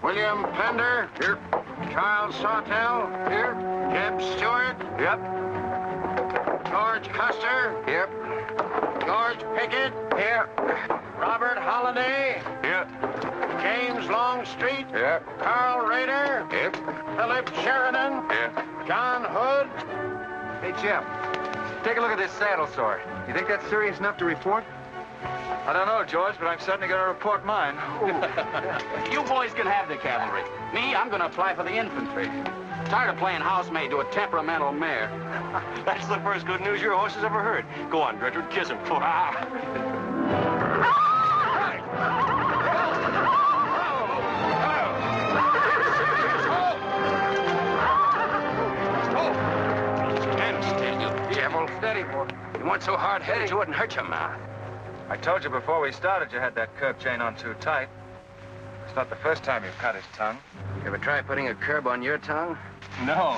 William Pender. Here. Charles Sawtell. Here. Jeb Stuart. Yep. George Custer. Yep. George Pickett. Here. Robert Holliday. Yep. James Longstreet. Yep. Carl Rader. Yep. Philip Sheridan. Yep. John Hood. Hey, Jeb. Take a look at this saddle sore. You think that's serious enough to report? I don't know, George, but I'm certainly going to report mine. You boys can have the cavalry. Me, I'm going to apply for the infantry. Tired of playing housemaid to a temperamental mare. That's the first good news your horse has ever heard. Go on, Dredger, kiss him. Stand still, you devil. Steady, boy. You weren't so hard-headed you wouldn't hurt your mouth. I told you before we started you had that curb chain on too tight. It's not the first time you've cut his tongue. You ever try putting a curb on your tongue? No,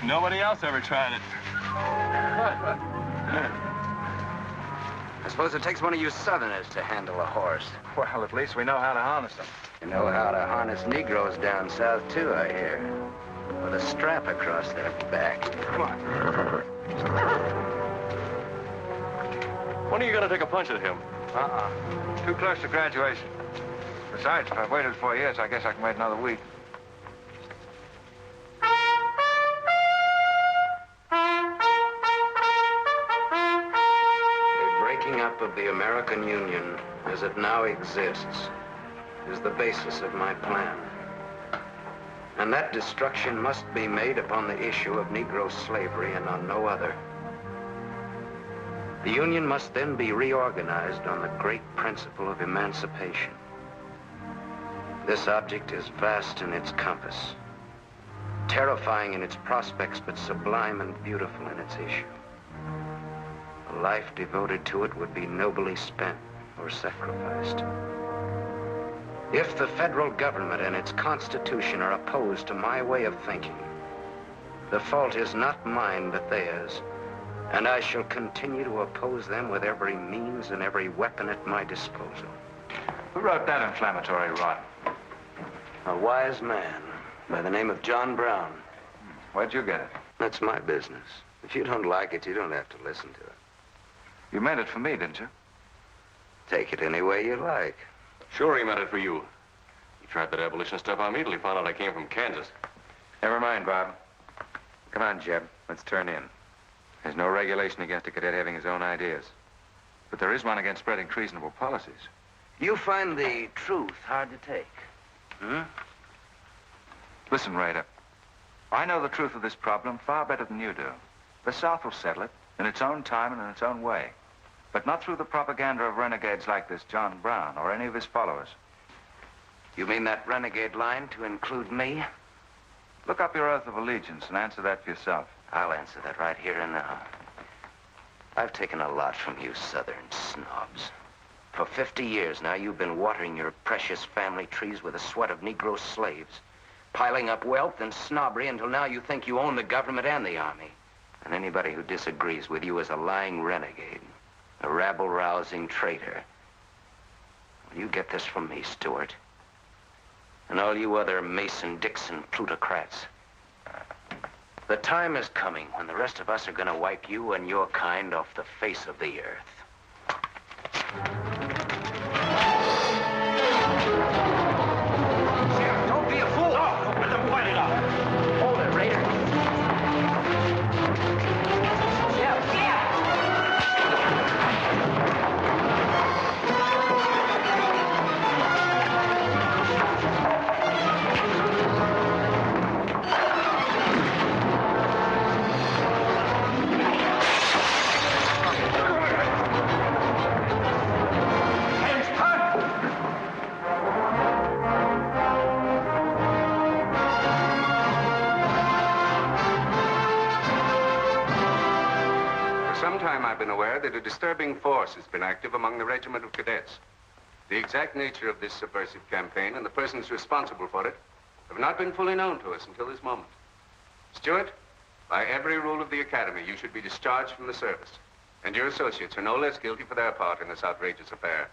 nobody else ever tried it. I suppose it takes one of you Southerners to handle a horse. Well, at least we know how to harness them. You know how to harness Negroes down south, too, I hear. With a strap across their back. Come on. When are you going to take a punch at him? Too close to graduation. Besides, if I've waited 4 years, I guess I can wait another week. The breaking up of the American Union, as it now exists, is the basis of my plan. And that destruction must be made upon the issue of Negro slavery and on no other. The Union must then be reorganized on the great principle of emancipation. This object is vast in its compass, terrifying in its prospects, but sublime and beautiful in its issue. A life devoted to it would be nobly spent or sacrificed. If the federal government and its constitution are opposed to my way of thinking, the fault is not mine but theirs, and I shall continue to oppose them with every means and every weapon at my disposal. Who wrote that inflammatory rot? A wise man by the name of John Brown. Where'd you get it? That's my business. If you don't like it, you don't have to listen to it. You meant it for me, didn't you? Take it any way you like. Sure he meant it for you. He tried that abolition stuff on me till he found out I came from Kansas. Never mind, Bob. Come on, Jeb. Let's turn in. There's no regulation against a cadet having his own ideas. But there is one against spreading treasonable policies. You find the truth hard to take. Listen, Rader. I know the truth of this problem far better than you do. The South will settle it in its own time and in its own way. But not through the propaganda of renegades like this John Brown or any of his followers. You mean that renegade line to include me? Look up your oath of allegiance and answer that for yourself. I'll answer that right here and now. I've taken a lot from you Southern snobs. For 50 years now, you've been watering your precious family trees with the sweat of Negro slaves, piling up wealth and snobbery until now you think you own the government and the army. And anybody who disagrees with you is a lying renegade, a rabble-rousing traitor. Well, you get this from me, Stuart. And all you other Mason-Dixon plutocrats. The time is coming when the rest of us are going to wipe you and your kind off the face of the earth. Sheriff, don't be a fool! No, let them fight it out. Hold it, Rader. I've been aware that a disturbing force has been active among the regiment of cadets. The exact nature of this subversive campaign and the persons responsible for it have not been fully known to us until this moment. Stuart, by every rule of the academy, you should be discharged from the service. And your associates are no less guilty for their part in this outrageous affair.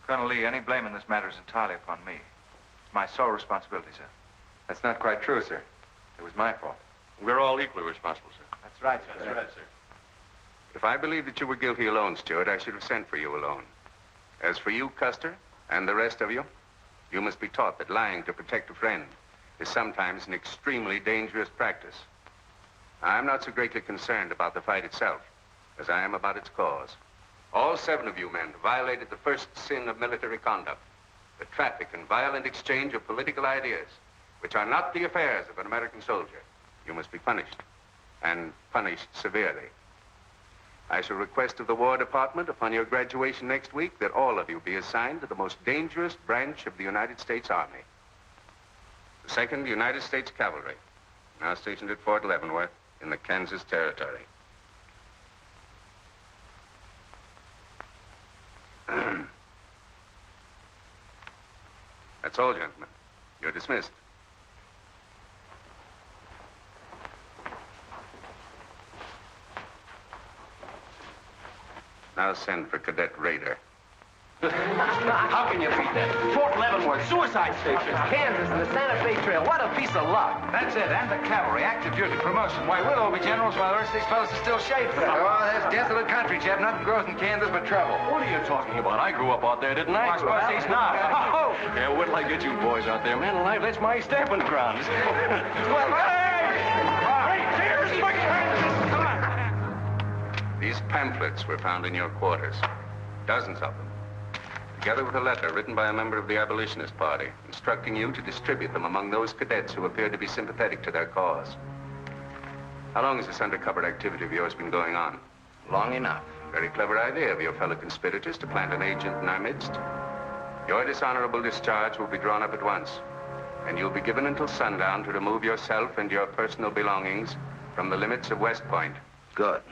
Colonel Lee, any blame in this matter is entirely upon me. It's my sole responsibility, sir. That's not quite true, sir. It was my fault. We're all equally responsible, sir. That's right, sir. That's right, sir. If I believed that you were guilty alone, Stuart, I should have sent for you alone. As for you, Custer, and the rest of you, you must be taught that lying to protect a friend is sometimes an extremely dangerous practice. I'm not so greatly concerned about the fight itself as I am about its cause. All 7 of you men violated the first sin of military conduct, the traffic and violent exchange of political ideas, which are not the affairs of an American soldier. You must be punished, and punished severely. I shall request of the War Department upon your graduation next week that all of you be assigned to the most dangerous branch of the United States Army. The 2nd United States Cavalry, now stationed at Fort Leavenworth in the Kansas Territory. That's all, gentlemen. You're dismissed. Now send for Cadet Rader. How can you beat that? Fort Leavenworth, suicide station, Kansas, and the Santa Fe Trail. What a piece of luck. That's it, and the cavalry, active duty, promotion. Why, we'll all be generals while the rest of these fellows are still shaped. Oh, that's desolate country, Jeb. Nothing grows in Kansas but trouble. What are you talking about? I grew up out there, didn't I? I suppose he's not. Oh, yeah, wait till I get you boys out there. Man alive, that's my stamping grounds. Well, hey, cheers, my friends. Come on. These pamphlets were found in your quarters. Dozens of them. Together with a letter written by a member of the abolitionist party, instructing you to distribute them among those cadets who appeared to be sympathetic to their cause. How long has this undercover activity of yours been going on? Long enough. Very clever idea of your fellow conspirators to plant an agent in our midst. Your dishonorable discharge will be drawn up at once, and you'll be given until sundown to remove yourself and your personal belongings from the limits of West Point. Good.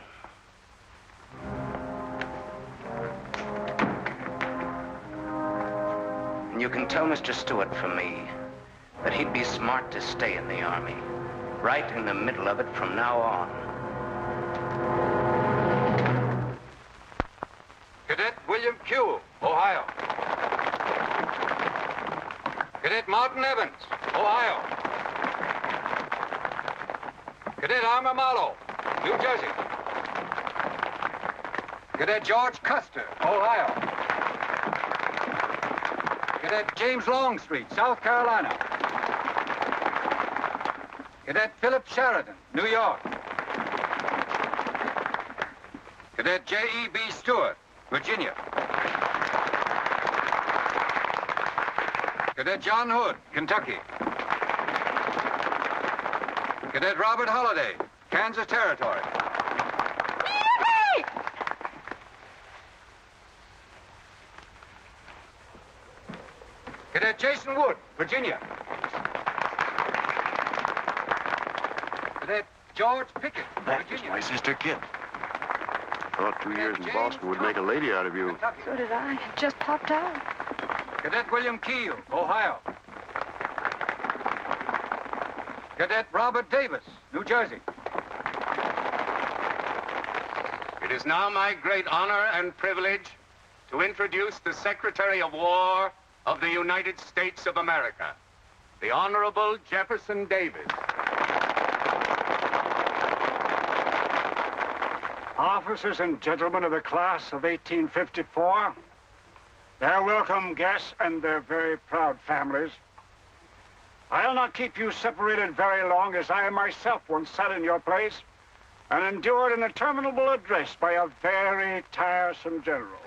And you can tell Mr. Stuart from me that he'd be smart to stay in the Army, right in the middle of it from now on. Cadet William Q, Ohio. Cadet Martin Evans, Ohio. Cadet Armour Marlowe, New Jersey. Cadet George Custer, Ohio. Cadet James Longstreet, South Carolina. Cadet Philip Sheridan, New York. Cadet J.E.B. Stuart, Virginia. Cadet John Hood, Kentucky. Cadet Robert Holliday, Kansas Territory. Cadet Jason Wood, Virginia. Cadet George Pickett, Virginia. My sister Kit. Thought 2 years in Boston would make a lady out of you. Kentucky. So did I. It just popped out. Cadet William Keel, Ohio. Cadet Robert Davis, New Jersey. It is now my great honor and privilege to introduce the Secretary of War of the United States of America, the Honorable Jefferson Davis. Officers and gentlemen of the class of 1854, their welcome guests and their very proud families, I'll not keep you separated very long, as I myself once sat in your place and endured an interminable address by a very tiresome general.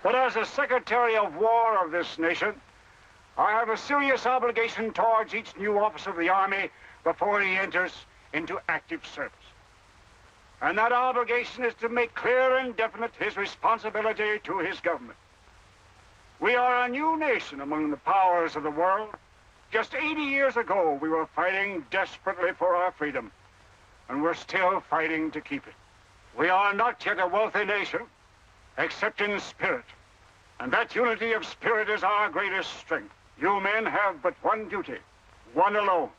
But as the Secretary of War of this nation, I have a serious obligation towards each new officer of the Army before he enters into active service. And that obligation is to make clear and definite his responsibility to his government. We are a new nation among the powers of the world. Just 80 years ago, we were fighting desperately for our freedom, and we're still fighting to keep it. We are not yet a wealthy nation, except in spirit, and that unity of spirit is our greatest strength. You men have but one duty, one alone: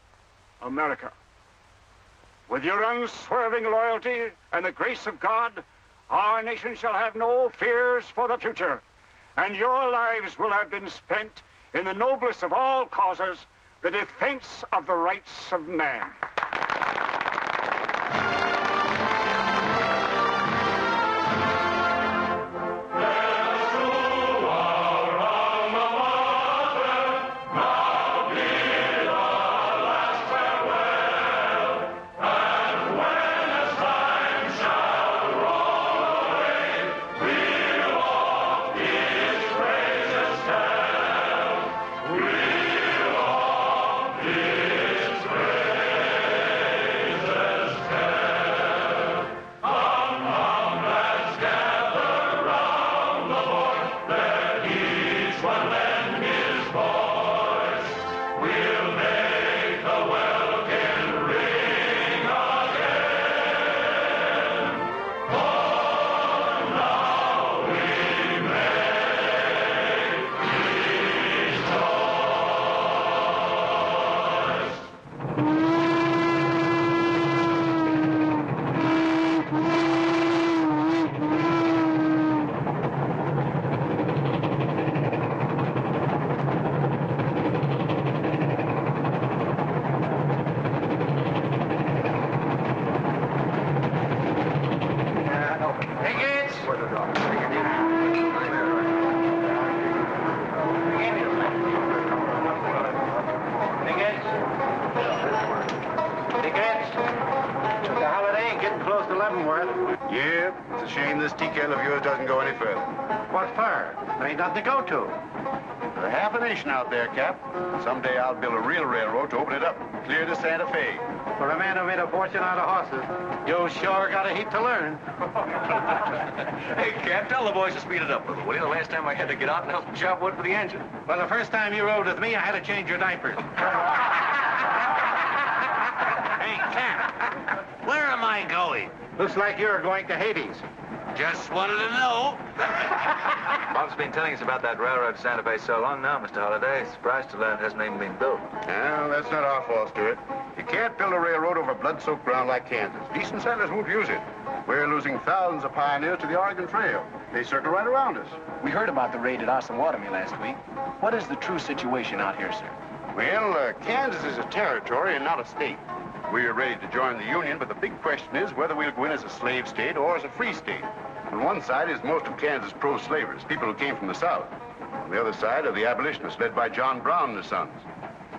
America. With your unswerving loyalty and the grace of God, our nation shall have no fears for the future, and your lives will have been spent in the noblest of all causes, the defense of the rights of man. Yeah, it's a shame this tea kettle of yours doesn't go any further. What for? There ain't nothing to go to. There's half a nation out there, Cap. Someday I'll build a real railroad to open it up, clear to Santa Fe. For a man who made a fortune out of horses, you sure got a heap to learn. Hey, Cap, tell the boys to speed it up a little, will you? The last time I had to get out and help them chop wood for the engine. Well, the first time you rode with me, I had to change your diapers. Hey, Cap, where am I going? Looks like you're going to Hades. Just wanted to know. Bob's been telling us about that railroad to Santa Fe so long now, Mr. Holliday. Surprised to learn it hasn't even been built. Well, that's not our fault, Stuart. You can't build a railroad over blood-soaked ground like Kansas. Decent settlers won't use it. We're losing thousands of pioneers to the Oregon Trail. They circle right around us. We heard about the raid at Osawatomie last week. What is the true situation out here, sir? Well, Kansas is a territory and not a state. We're ready to join the Union, but the big question is whether we'll go in as a slave state or as a free state. On one side is most of Kansas pro-slavers, people who came from the South. On the other side are the abolitionists, led by John Brown and his sons.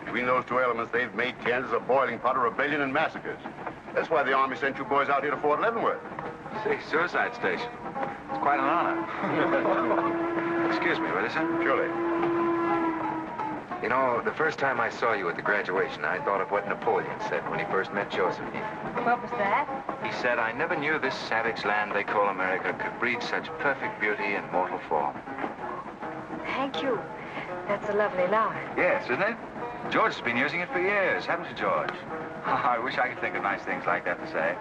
Between those two elements, they've made Kansas a boiling pot of rebellion and massacres. That's why the Army sent you boys out here to Fort Leavenworth. See, suicide station. It's quite an honor. Excuse me, will you, sir? Surely. You know, the first time I saw you at the graduation, I thought of what Napoleon said when he first met Josephine. What was that? He said, I never knew this savage land they call America could breed such perfect beauty in mortal form. Thank you. That's a lovely line. Yes, isn't it? George has been using it for years, haven't you, George? I wish I could think of nice things like that to say.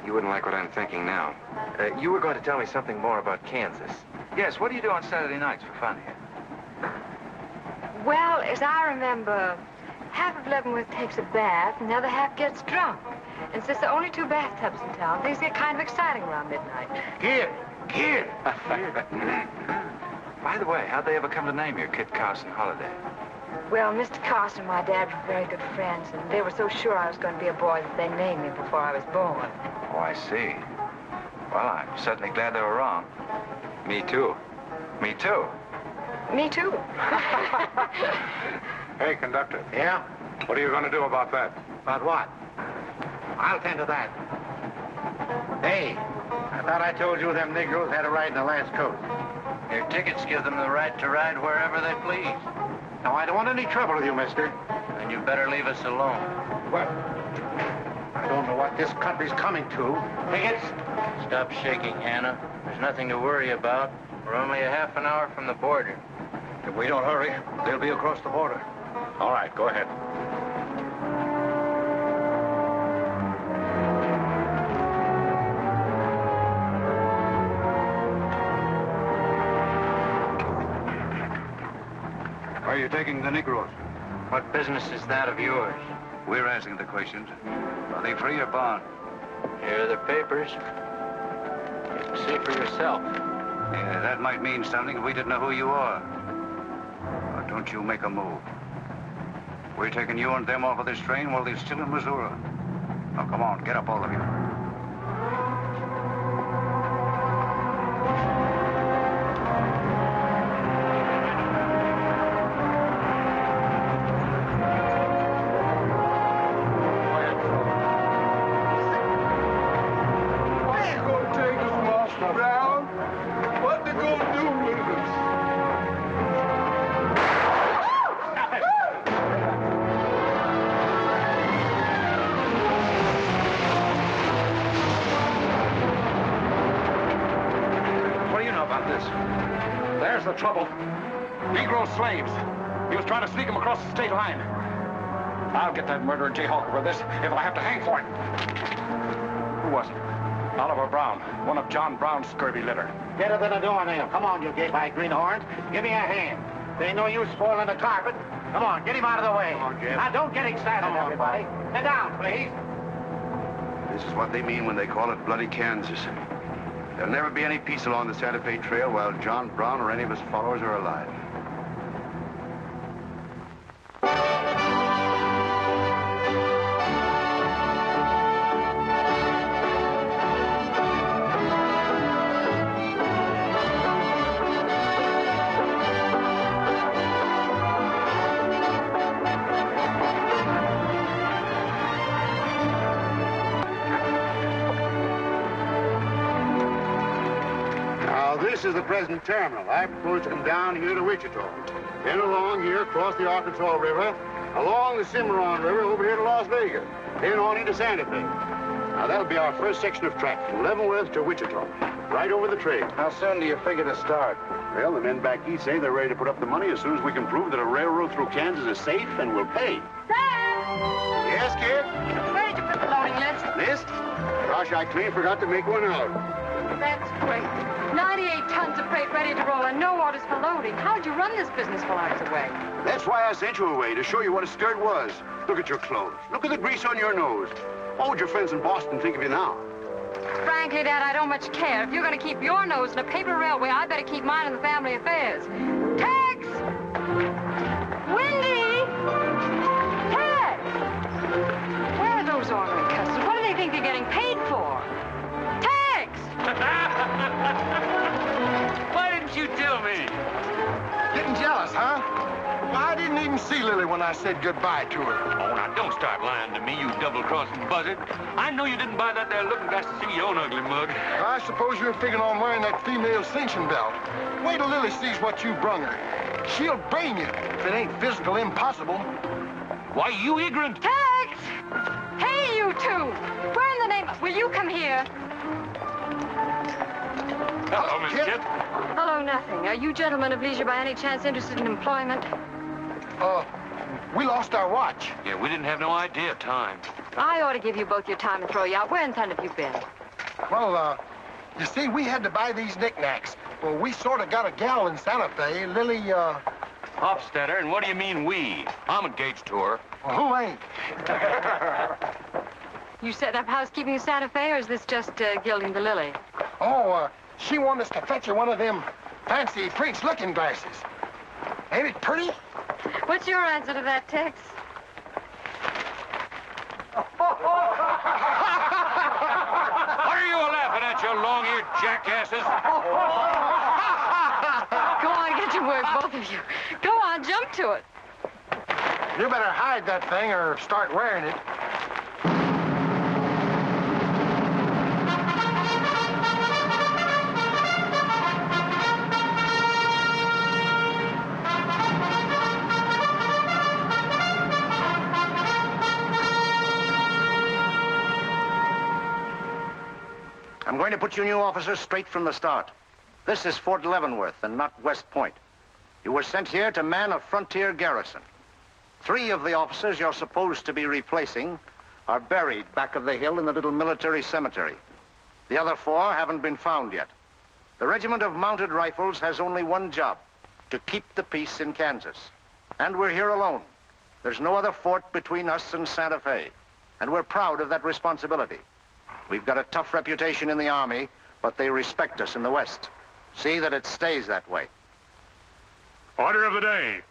You wouldn't like what I'm thinking now. You were going to tell me something more about Kansas. Yes, what do you do on Saturday nights for fun here? Well, as I remember, half of Leavenworth takes a bath and the other half gets drunk. And since there are only 2 bathtubs in town, things get kind of exciting around midnight. Kid! By the way, how'd they ever come to name you Kid Carson Holliday? Well, Mr. Custer and my dad were very good friends, and they were so sure I was going to be a boy that they named me before I was born. Oh, I see. Well, I'm certainly glad they were wrong. Me too. Me too. Me too. Hey, conductor. Yeah? What are you going to do about that? About what? I'll tend to that. Hey, I thought I told you them Negroes had a right in the last coast. Their tickets give them the right to ride wherever they please. Now, I don't want any trouble with you, mister. Then you better leave us alone. What? I don't know what this country's coming to. Tickets? Stop shaking, Hannah. There's nothing to worry about. We're only a half an hour from the border. If we don't hurry, they'll be across the border. All right, go ahead. Where are you taking the Negroes? What business is that of yours? We're asking the questions. Are they free or bond? Here are the papers. You can see for yourself. Yeah, that might mean something if we didn't know who you are. But to don't you make a move. We're taking you and them off of this train while they're still in Missouri. Now, come on, get up, all of you. There's the trouble. Negro slaves. He was trying to sneak them across the state line. I'll get that murderer Jayhawk over this if I have to hang for it. Who was it? Oliver Brown, one of John Brown's scurvy litter. Get up in the doornail. Come on, you gay-eyed greenhorns. Give me a hand. There ain't no use spoiling the carpet. Come on, get him out of the way. Come on, Jeb. Now, don't get excited, everybody. Sit down, please. This is what they mean when they call it bloody Kansas. There'll never be any peace along the Santa Fe Trail while John Brown or any of his followers are alive. This is the present terminal. I propose to come down here to Wichita, then along here across the Arkansas River, along the Cimarron River over here to Las Vegas, then on into Santa Fe. Now, that'll be our first section of track from Leavenworth to Wichita, right over the trail. How soon do you figure to start? Well, the men back east say they're ready to put up the money as soon as we can prove that a railroad through Kansas is safe and will pay. Dad! Yes, kid? Where'd you put the loading list? List? Gosh, I clean forgot to make one out. That's great. 98 tons of freight ready to roll and no orders for loading. How'd you run this business while I was away? That's why I sent you away, to show you what a skirt was. Look at your clothes. Look at the grease on your nose. What would your friends in Boston think of you now? Frankly, Dad, I don't much care. If you're going to keep your nose in a paper railway, I better keep mine in the family affairs. Tex! Wendy! Tex! Where are those ornery customers? What do they think they're getting paid for? Tex! Why didn't you tell me? Getting jealous, huh? Well, I didn't even see Lily when I said goodbye to her. Oh, now, don't start lying to me, you double-crossing buzzard. I know you didn't buy that there looking glass to see your own ugly mug. I suppose you're figuring on wearing that female cinching belt. Wait till Lily sees what you brung her. She'll brain you if it ain't physical impossible. Why, you ignorant. Tex! Hey, you two! Where in the name of... Will you come here? Hello, Miss Kip. Hello, nothing. Are you gentlemen of leisure by any chance interested in employment? We lost our watch. Yeah, we didn't have no idea of time. I ought to give you both your time and throw you out. Where in town have you been? Well, you see, we had to buy these knickknacks. Well, we sort of got a gal in Santa Fe, Lily, Hofstadter, and what do you mean we? I'm engaged to her. Well, who ain't? You set up housekeeping in Santa Fe, or is this just gilding the lily? Oh, she wanted us to fetch her one of them fancy French looking glasses. Ain't it pretty? What's your answer to that, Tex? What are you laughing at, you long-eared jackasses? Go on, get your work, both of you. Go on, jump to it. You better hide that thing or start wearing it. I'm going to put you new officers straight from the start. This is Fort Leavenworth and not West Point. You were sent here to man a frontier garrison. 3 of the officers you're supposed to be replacing are buried back of the hill in the little military cemetery. The other 4 haven't been found yet. The Regiment of Mounted Rifles has only one job, to keep the peace in Kansas. And we're here alone. There's no other fort between us and Santa Fe. And we're proud of that responsibility. We've got a tough reputation in the Army, but they respect us in the West. See that it stays that way. Order of the day.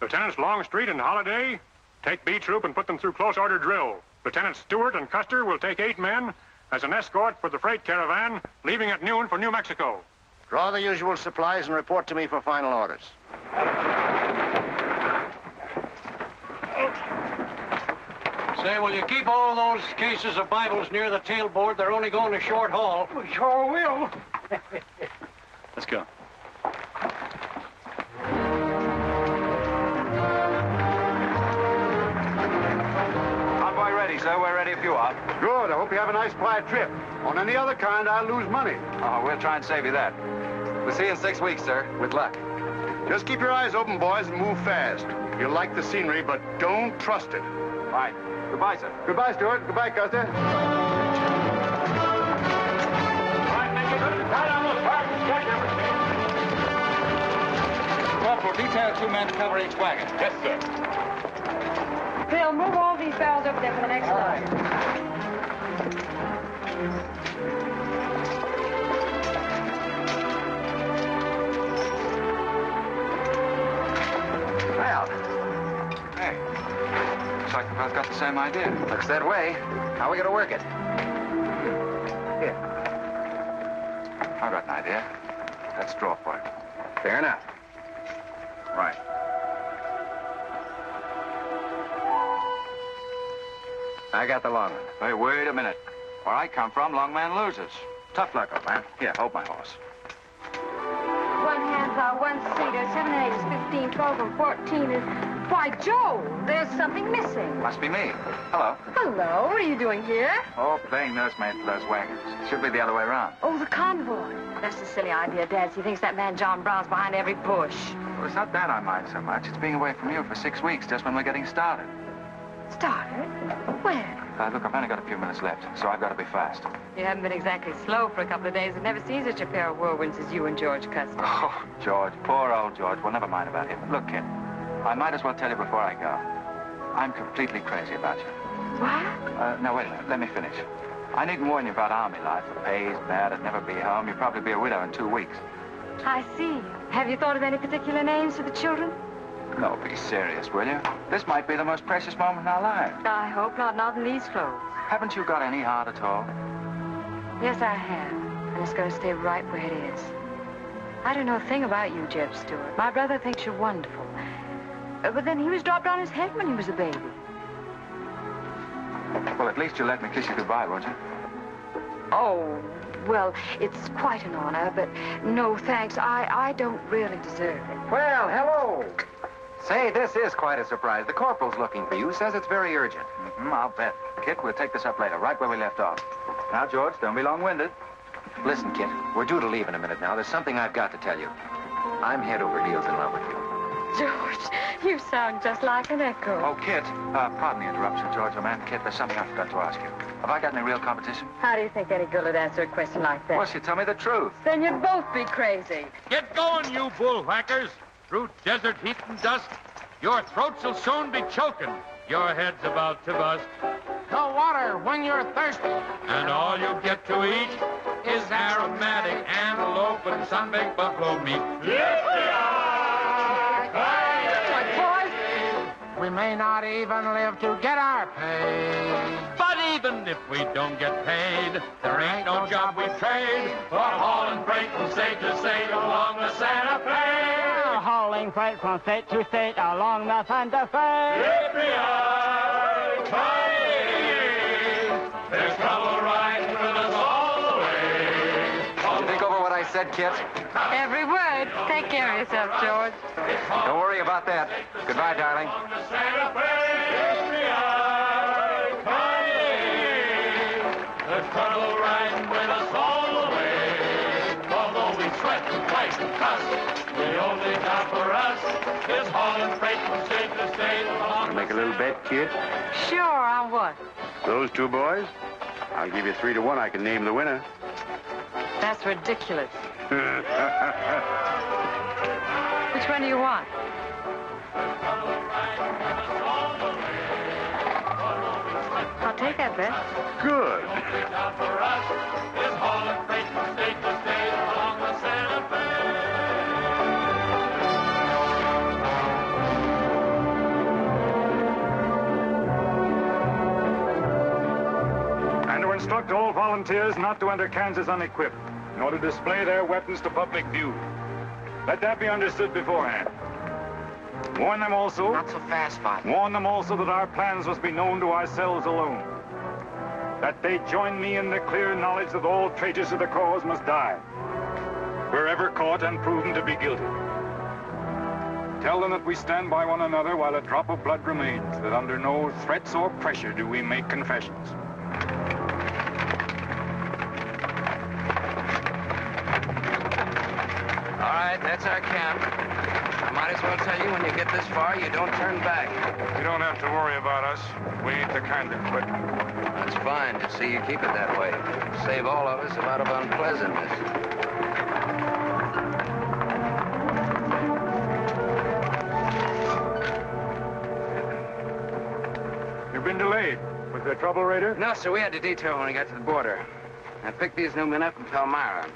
Lieutenants Longstreet and Holliday, take B Troop and put them through close order drill. Lieutenants Stuart and Custer will take 8 men as an escort for the freight caravan, leaving at noon for New Mexico. Draw the usual supplies and report to me for final orders. Say, will you keep all those cases of Bibles near the tailboard? They're only going a short haul. We sure will. Let's go. Convoy ready, sir. We're ready if you are. Good. I hope you have a nice, quiet trip. On any other kind, I'll lose money. Oh, we'll try and save you that. We'll see you in 6 weeks, sir. With luck. Just keep your eyes open, boys, and move fast. You'll like the scenery, but don't trust it. Right. Goodbye, sir. Goodbye, Stuart. Goodbye, Custer. Corporal, detail 2 men to cover each wagon. Yes, sir. Phil, move all these barrels over there for the next load. Well, hey, looks like we both got the same idea. Looks that way. How are we going to work it? Here. I've got an idea. Let's draw for it. Fair enough. Right. I got the long one. Hey, wait a minute. Where I come from, long man loses. Tough luck, old man. Here, hold my horse. 1 handplow, 1 seater, 7 and 8 is 15, 12 and 14 is... Why, Joe, there's something missing. Must be me. Hello. Hello, what are you doing here? Oh, playing nursemaid for those wagons. Should be the other way around. Oh, the convoy. That's a silly idea, Dad. He thinks that man John Brown's behind every bush. Well, it's not that I mind so much. It's being away from you for 6 weeks, just when we're getting started. Started? When? Look, I've only got a few minutes left, so I've got to be fast. You haven't been exactly slow for a couple of days. I've never seen such a pair of whirlwinds as you and George Custer. Oh, George. Poor old George. Well, never mind about him. Look, kid, I might as well tell you before I go. I'm completely crazy about you. What? No, wait a minute. Let me finish. I needn't warn you about army life. The pay's bad. I'd never be home. You'd probably be a widow in 2 weeks. I see. Have you thought of any particular names for the children? No, be serious, will you? This might be the most precious moment in our lives. I hope not in these clothes. Haven't you got any heart at all? Yes, I have. And it's going to stay right where it is. I don't know a thing about you, Jeb Stuart. My brother thinks you're wonderful. But then he was dropped on his head when he was a baby. Well, at least you'll let me kiss you goodbye, won't you? Oh, well, it's quite an honor, but no thanks. I don't really deserve it. Well, hello. Say, this is quite a surprise. The corporal's looking for you. Says it's very urgent. I'll bet. Kit, we'll take this up later, right where we left off. Now, George, don't be long-winded. Listen, Kit, we're due to leave in a minute now. There's something I've got to tell you. I'm head over heels in love with you. George, you sound just like an echo. Oh, Kit, pardon the interruption, George, man. Kit, there's something I forgot to ask you. Have I got any real competition? How do you think any girl would answer a question like that? Well, she tell me the truth. Then you'd both be crazy. Get going, you bullwhackers. Through desert heat and dust, your throats will soon be choking. Your head's about to bust. The water when you're thirsty. And all you get to eat is aromatic antelope and sun-baked buffalo meat. We may not even live to get our pay. But even if we don't get paid, there ain't no job we trade for hauling freight from state to state along the Santa Fe. Hauling freight from state to state along the Santa Fe. There's trouble riding with us all the way. Did you think over what I said, Kit? Every word. Take care of yourself, George. Don't worry about that. Goodbye, darling. There's trouble riding with us all the way. Although we sweat and fight and cuss, the only job for us is hauling freight from state to state along. Make a little bet, Kid? Sure, on what? Those 2 boys? I'll give you 3 to 1. I can name the winner. That's ridiculous. Which one do you want? I'll take that bet. Good. instruct all volunteers not to enter Kansas unequipped, nor to display their weapons to public view. Let that be understood beforehand. Warn them also... Not so fast, Father. Warn them also that our plans must be known to ourselves alone. That they join me in the clear knowledge that all traitors to the cause must die, wherever caught and proven to be guilty. Tell them that we stand by one another while a drop of blood remains, that under no threats or pressure do we make confessions. All right, that's our camp. I might as well tell you, when you get this far, you don't turn back. You don't have to worry about us. We ain't the kind that quit. That's fine to see you keep it that way. Save all of us a lot of unpleasantness. You've been delayed. Was there trouble, Rader? No, sir. We had to detour when we got to the border. I picked these new men up in Palmyra.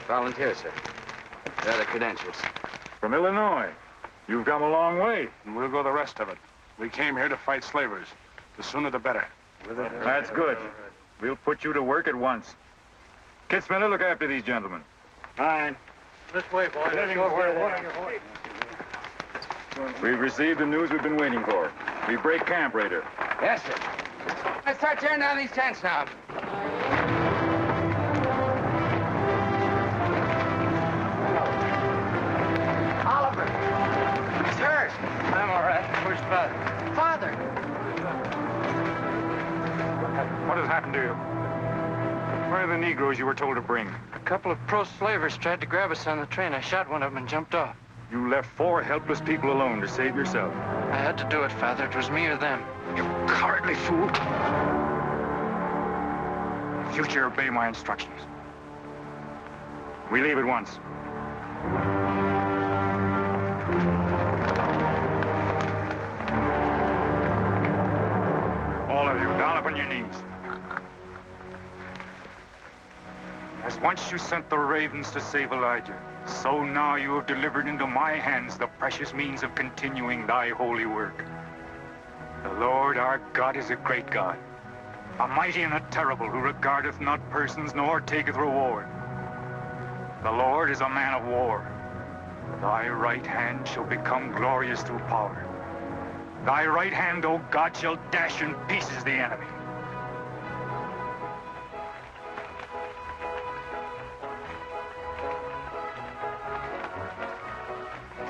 Volunteer, sir. There are the credentials. From Illinois. You've come a long way. And we'll go the rest of it. We came here to fight slavers. The sooner the better. That's good. We'll put you to work at once. Kit Spinner, look after these gentlemen. Fine. This way, boys. We've received the news we've been waiting for. We break camp, Rader. Yes, sir. Let's start tearing down these tents now. Oliver. He's hurt. I'm all right. Where's Father? Father. What has happened to you? Where are the Negroes you were told to bring? A couple of pro-slavers tried to grab us on the train. I shot one of them and jumped off. You left 4 helpless people alone to save yourself. I had to do it, Father. It was me or them. You cowardly fool. In future, obey my instructions. We leave at once. All of you, down upon your knees. As once you sent the ravens to save Elijah, so now you have delivered into my hands the precious means of continuing thy holy work. The Lord our God is a great God, a mighty and a terrible, who regardeth not persons nor taketh reward. The Lord is a man of war. Thy right hand shall become glorious through power. Thy right hand, O God, shall dash in pieces the enemy.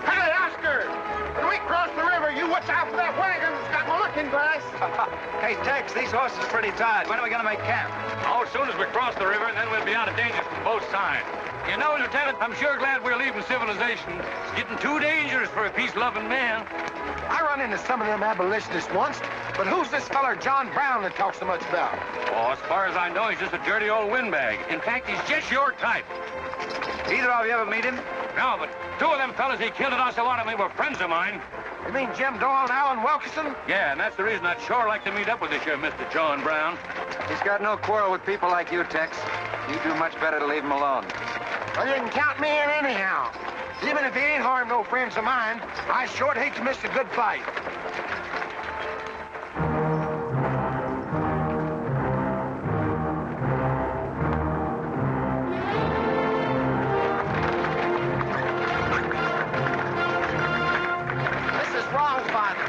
Hey, Oscar! When we cross the river, you watch out for that wagon that's got my looking glass. Hey, Tex, these horses are pretty tired. When are we going to make camp? Oh, as soon as we cross the river, and then we'll be out of danger from both sides. You know, Lieutenant, I'm sure glad we're leaving civilization. It's getting too dangerous for a peace-loving man. I run into some of them abolitionists once, but who's this feller John Brown that talks so much about? Oh, as far as I know, he's just a dirty old windbag. In fact, he's just your type. Either of you ever meet him? No, but 2 of them fellas he killed at Osawatomie were friends of mine. You mean Jim Doyle and Alan Wilkinson? Yeah, and that's the reason I'd sure like to meet up with this here Mr. John Brown. He's got no quarrel with people like you, Tex. You do much better to leave him alone. Well, you can count me in anyhow. Even if he ain't harmed no friends of mine, I sure hate to miss a good fight. This is wrong, Father.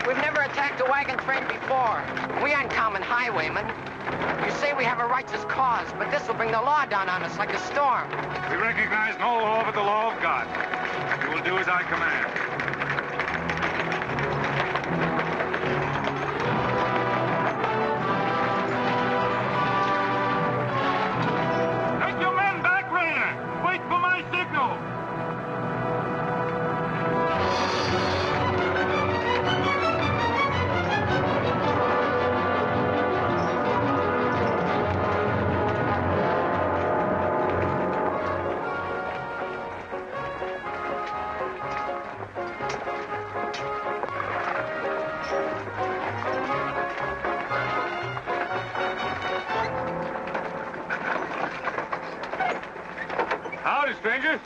We've never attacked a wagon train before. We aren't common highwaymen. You say we have a righteous cause, but this will bring the law down on us like a storm. We recognize no law but the law of God. You will do as I command. Take your men back, Rader. Wait for my signal. Howdy, strangers.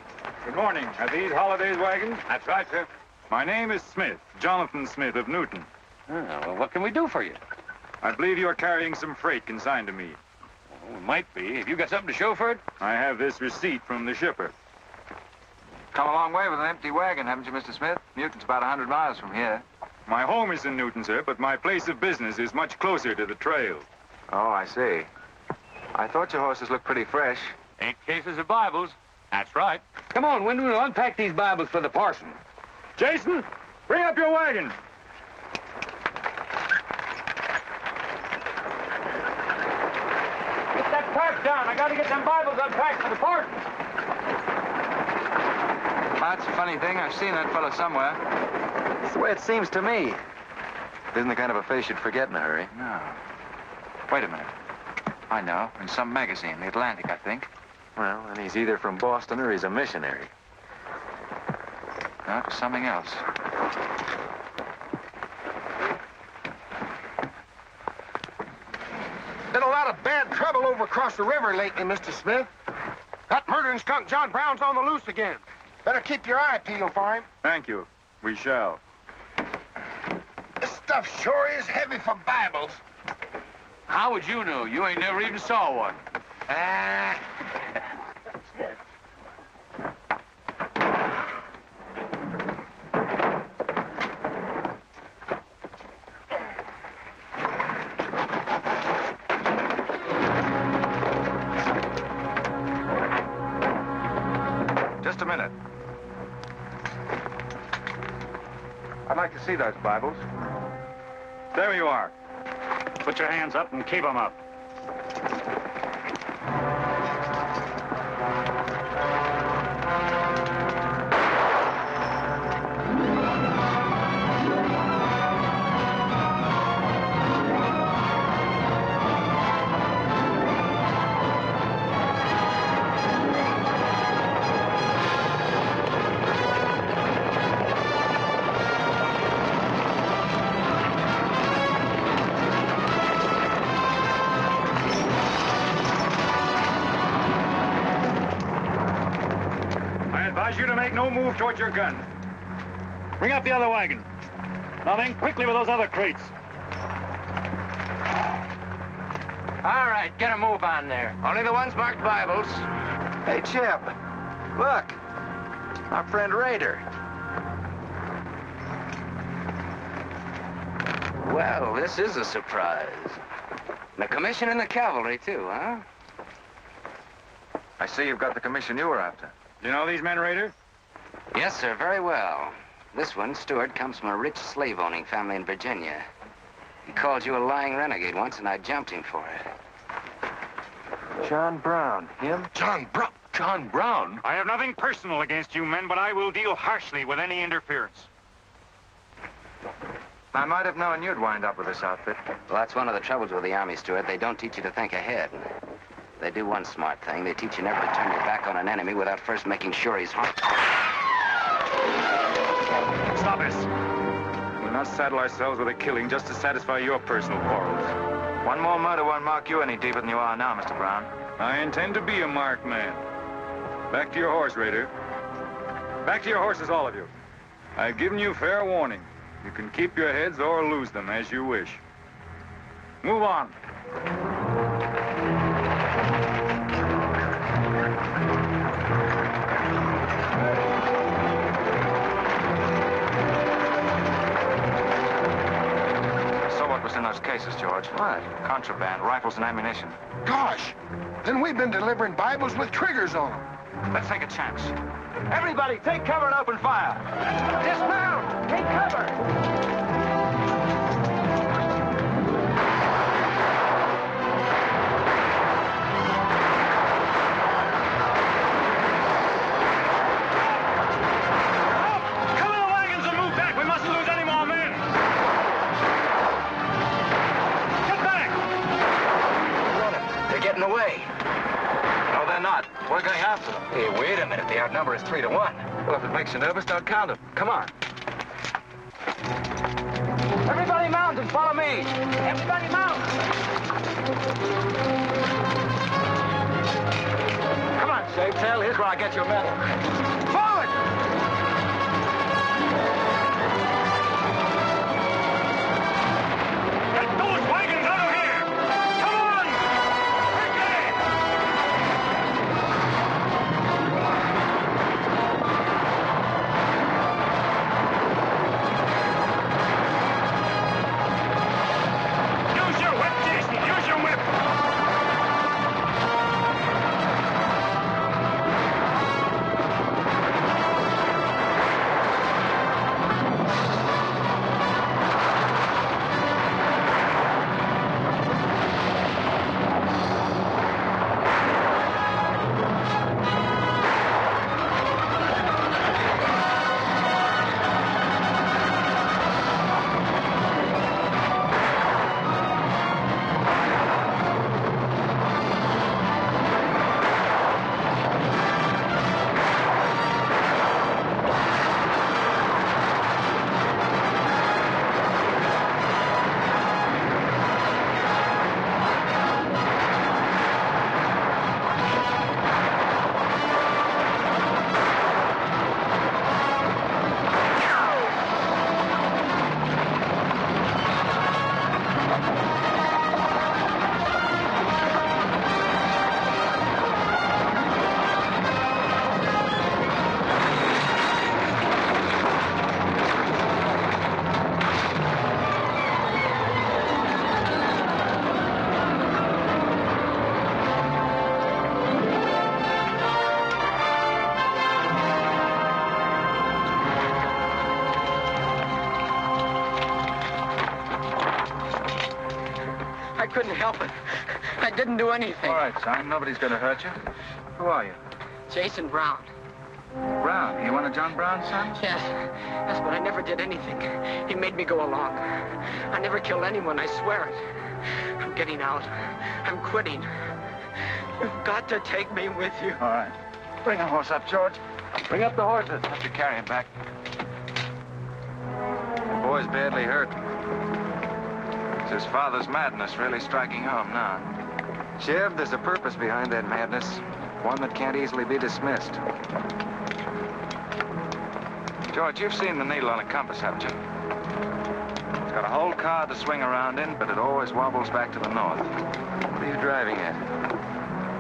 Good morning. Are these Holliday's wagons? That's right, sir. My name is Smith, Jonathan Smith of Newton. Oh, well, what can we do for you? I believe you are carrying some freight consigned to me. Oh, it might be. Have you got something to show for it? I have this receipt from the shipper. Come a long way with an empty wagon, haven't you, Mr. Smith? Newton's about 100 miles from here. My home is in Newton, sir, but my place of business is much closer to the trail. Oh, I see. I thought your horses looked pretty fresh. 8 cases of Bibles. That's right. Come on, Wyndham, we'll unpack these Bibles for the parson. Jason, bring up your wagon. Get that pack down. I got to get them Bibles unpacked for the parson. That's a funny thing. I've seen that fellow somewhere. It's the way it seems to me. Isn't the kind of a face you'd forget in a hurry. No. Wait a minute. I know. In some magazine, The Atlantic, I think. Well, then he's either from Boston or he's a missionary. No, it's something else. Been a lot of bad trouble over across the river lately, Mr. Smith. That murdering skunk John Brown's on the loose again. Better keep your eye peeled for him. Thank you. We shall. This stuff sure is heavy for Bibles. How would you know? You ain't never even saw one. Just a minute. I'd like to see those Bibles. There you are. Put your hands up and keep them up. You to make no move towards your gun. Bring up the other wagon. Now then, quickly with those other crates. All right, get a move on there. Only the ones marked Bibles. Hey, Jeb, look. Our friend Rader. Well, this is a surprise. And a commission in the cavalry, too, huh? I see you've got the commission you were after. You know these men, Rader? Yes, sir, very well. This one, Stuart, comes from a rich slave-owning family in Virginia. He called you a lying renegade once, and I jumped him for it. John Brown, him? John Brown. John Brown? I have nothing personal against you men, but I will deal harshly with any interference. I might have known you'd wind up with this outfit. Well, that's one of the troubles with the Army, Stuart. They don't teach you to think ahead. They do one smart thing. They teach you never to turn your back on an enemy without first making sure he's harmed. Stop us. We'll not saddle ourselves with a killing just to satisfy your personal quarrels. One more murder won't mark you any deeper than you are now, Mr. Brown. I intend to be a marked man. Back to your horse, Rader. Back to your horses, all of you. I've given you fair warning. You can keep your heads or lose them as you wish. Move on. In those cases, George. What? Contraband, rifles and ammunition. Gosh, then we've been delivering Bibles with triggers on them. Let's take a chance. Everybody, take cover and open fire. Dismount! Take cover! Away. No, they're not. We're going after them. Hey, wait a minute. The outnumber is 3 to 1. Well, if it makes you nervous, don't count them. Come on. Everybody mount and follow me. Everybody mount. Come on, Shavetail. Here's where I get your medal. Forward! Get those wagons out I couldn't help it. I didn't do anything. All right, son. Nobody's going to hurt you. Who are you? Jason Brown. Brown. You one of John Brown's sons? Yes. Yes, but I never did anything. He made me go along. I never killed anyone, I swear it. I'm getting out. I'm quitting. You've got to take me with you. All right. Bring a horse up, George. Bring up the horses. Have to carry him back. The boy's badly hurt. It's his father's madness really striking home now. Jeb, there's a purpose behind that madness. One that can't easily be dismissed. George, you've seen the needle on a compass, haven't you? It's got a whole car to swing around in, but it always wobbles back to the north. What are you driving at?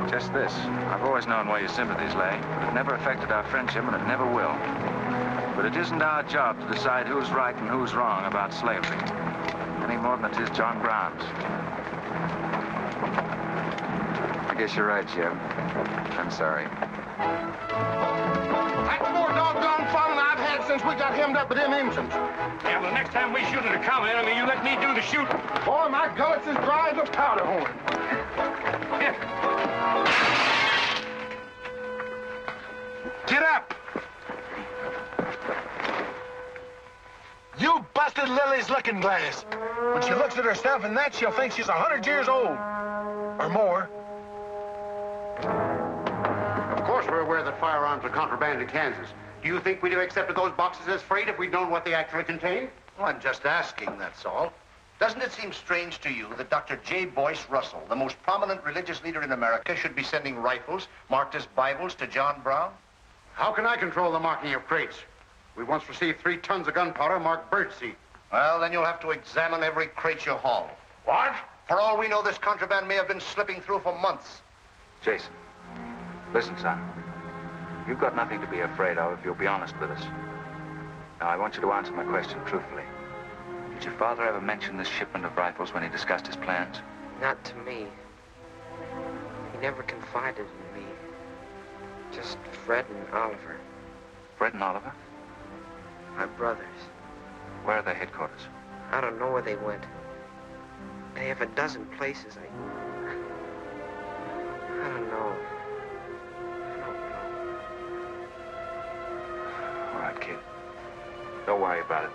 Just this. I've always known where your sympathies lay, but it never affected our friendship, and it never will. But it isn't our job to decide who's right and who's wrong about slavery, any more than it is John Brown's. I guess you're right, Jeb. I'm sorry. That's more doggone fun than I've had since we got hemmed up with them engines. Yeah, well, next time we shoot at a common enemy, you let me do the shooting. Boy, my gullets as dry as a powder horn. Get up! You busted Lily's looking glass. When she looks at herself in that, she'll think she's 100 years old. Or more. Of course we're aware that firearms are contraband in Kansas. Do you think we'd have accepted those boxes as freight if we'd known what they actually contained? Well, I'm just asking, that's all. Doesn't it seem strange to you that Dr. J. Boyce Russell, the most prominent religious leader in America, should be sending rifles marked as Bibles to John Brown? How can I control the marking of crates? We once received 3 tons of gunpowder marked birdseed. Well, then you'll have to examine every crate you haul. What? For all we know, this contraband may have been slipping through for months. Jason, listen, son. You've got nothing to be afraid of if you'll be honest with us. Now, I want you to answer my question truthfully. Did your father ever mention this shipment of rifles when he discussed his plans? Not to me. He never confided in me. Just Fred and Oliver. Fred and Oliver? My brothers. Where are their headquarters? I don't know where they went. They have a dozen places. I don't know. All right, kid. Don't worry about it.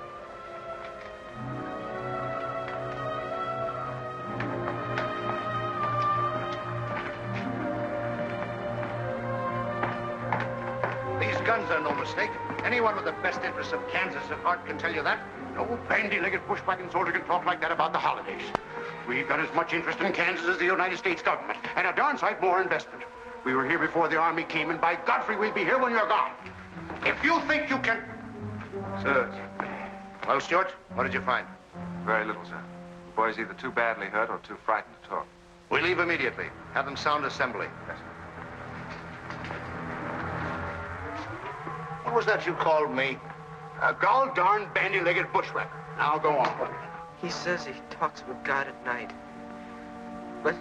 These guns are no mistake. Anyone with the best interests of Kansas at heart can tell you that. No bandy-legged bushwhacking soldier can talk like that about the holidays. We've got as much interest in Kansas as the United States government, and a darn sight more investment. We were here before the Army came, and by Godfrey, we'll be here when you're gone. If you think you can... Sir. Well, Stuart, what did you find? Very little, sir. The boy's either too badly hurt or too frightened to talk. We leave immediately. Have them sound assembly. Yes, sir. What was that you called me? A gall-darn bandy-legged bushwhacker. Now go on. He says he talks with God at night. But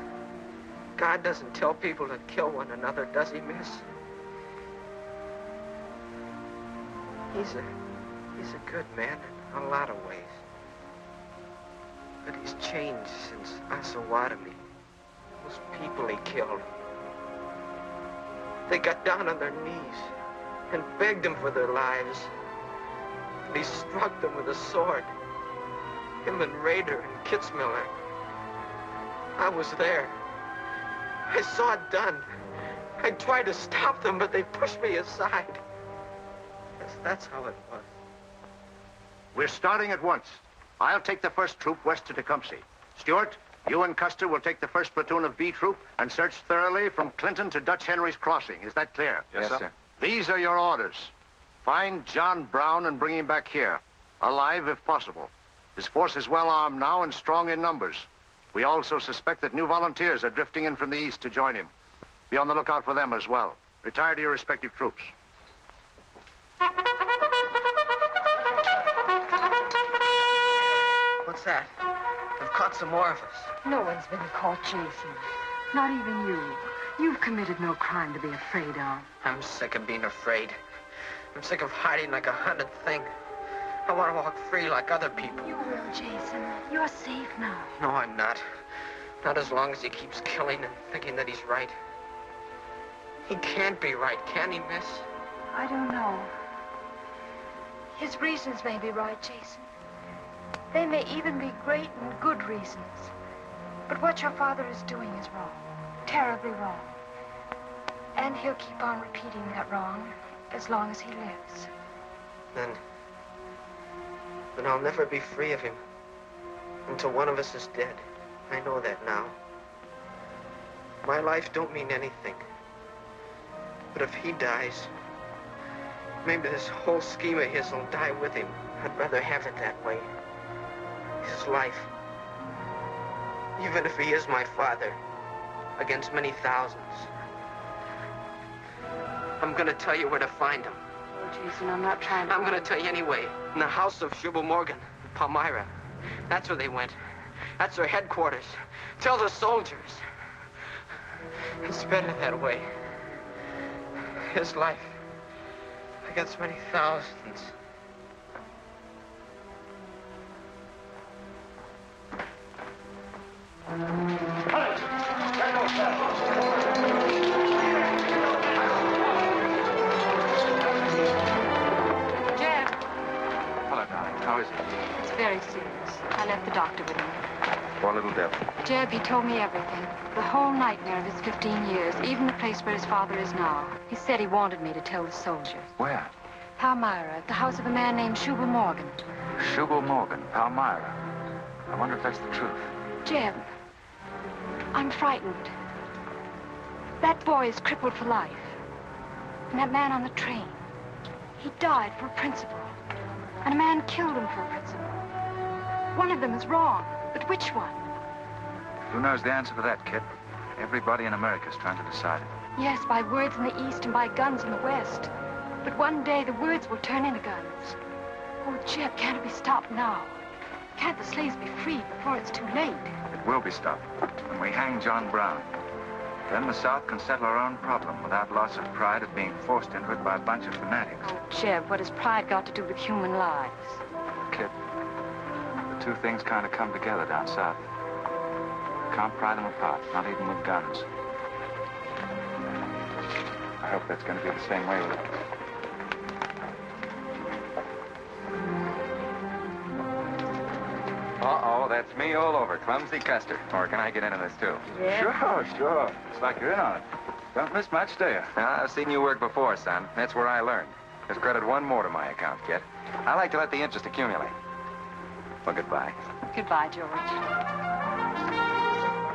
God doesn't tell people to kill one another, does he, miss? He's a good man in a lot of ways. But he's changed since Osawatomie. Those people he killed. They got down on their knees and begged him for their lives. And he struck them with a sword. Him and Rader and Kitzmiller. I was there. I saw it done. I tried to stop them, but they pushed me aside. Yes, that's how it was. We're starting at once. I'll take the first troop west to Tecumseh. Stuart, you and Custer will take the first platoon of B Troop and search thoroughly from Clinton to Dutch Henry's Crossing. Is that clear? Yes, sir. These are your orders. Find John Brown and bring him back here, alive if possible. His force is well armed now and strong in numbers. We also suspect that new volunteers are drifting in from the east to join him. Be on the lookout for them as well. Retire to your respective troops. What's that? They've caught some more of us. No one's been caught, Jason. Not even you. You've committed no crime to be afraid of. I'm sick of being afraid. I'm sick of hiding like a hunted thing. I want to walk free like other people. You will, Jason. You're safe now. No, I'm not. Not as long as he keeps killing and thinking that he's right. He can't be right, can he, miss? I don't know. His reasons may be right, Jason. They may even be great and good reasons. But what your father is doing is wrong. Terribly wrong. And he'll keep on repeating that wrong as long as he lives. Then I'll never be free of him until one of us is dead. I know that now. My life don't mean anything. But if he dies, maybe this whole scheme of his will die with him. I'd rather have it that way. His life. Even if he is my father, against many thousands. I'm gonna tell you where to find him. Oh, Jason, I'm not trying to... I'm gonna tell you anyway. In the house of Shubel Morgan, Palmyra. That's where they went. That's their headquarters. Tell the soldiers. It's better that way. His life against many thousands. Jeb. Hello, darling. How is it? It's very serious. I left the doctor with him. Poor little devil. Jeb, he told me everything. The whole nightmare of his 15 years, even the place where his father is now. He said he wanted me to tell the soldiers. Where? Palmyra, at the house of a man named Shubel Morgan. Shubel Morgan, Palmyra. I wonder if that's the truth. Jeb, I'm frightened. That boy is crippled for life. And that man on the train, he died for a principle. And a man killed him for a principle. One of them is wrong, but which one? Who knows the answer to that, kid? Everybody in America's trying to decide it. Yes, by words in the East and by guns in the West. But one day the words will turn into guns. Oh, Jeb, can't it be stopped now? Can't the slaves be freed before it's too late? It will be stopped when we hang John Brown. Then the South can settle our own problem without loss of pride of being forced into it by a bunch of fanatics. Oh, Jeb, what has pride got to do with human lives? Kid, the two things kind of come together down south. Can't pry them apart, not even with guns. I hope that's going to be the same way with it. Uh-oh, that's me all over. Clumsy Custer. Or can I get into this, too? Yeah. Sure. It's like you're in on it. Don't miss much, do you? I've seen you work before, son. That's where I learned. There's credit one more to my account, kid. I like to let the interest accumulate. Well, goodbye. Goodbye, George.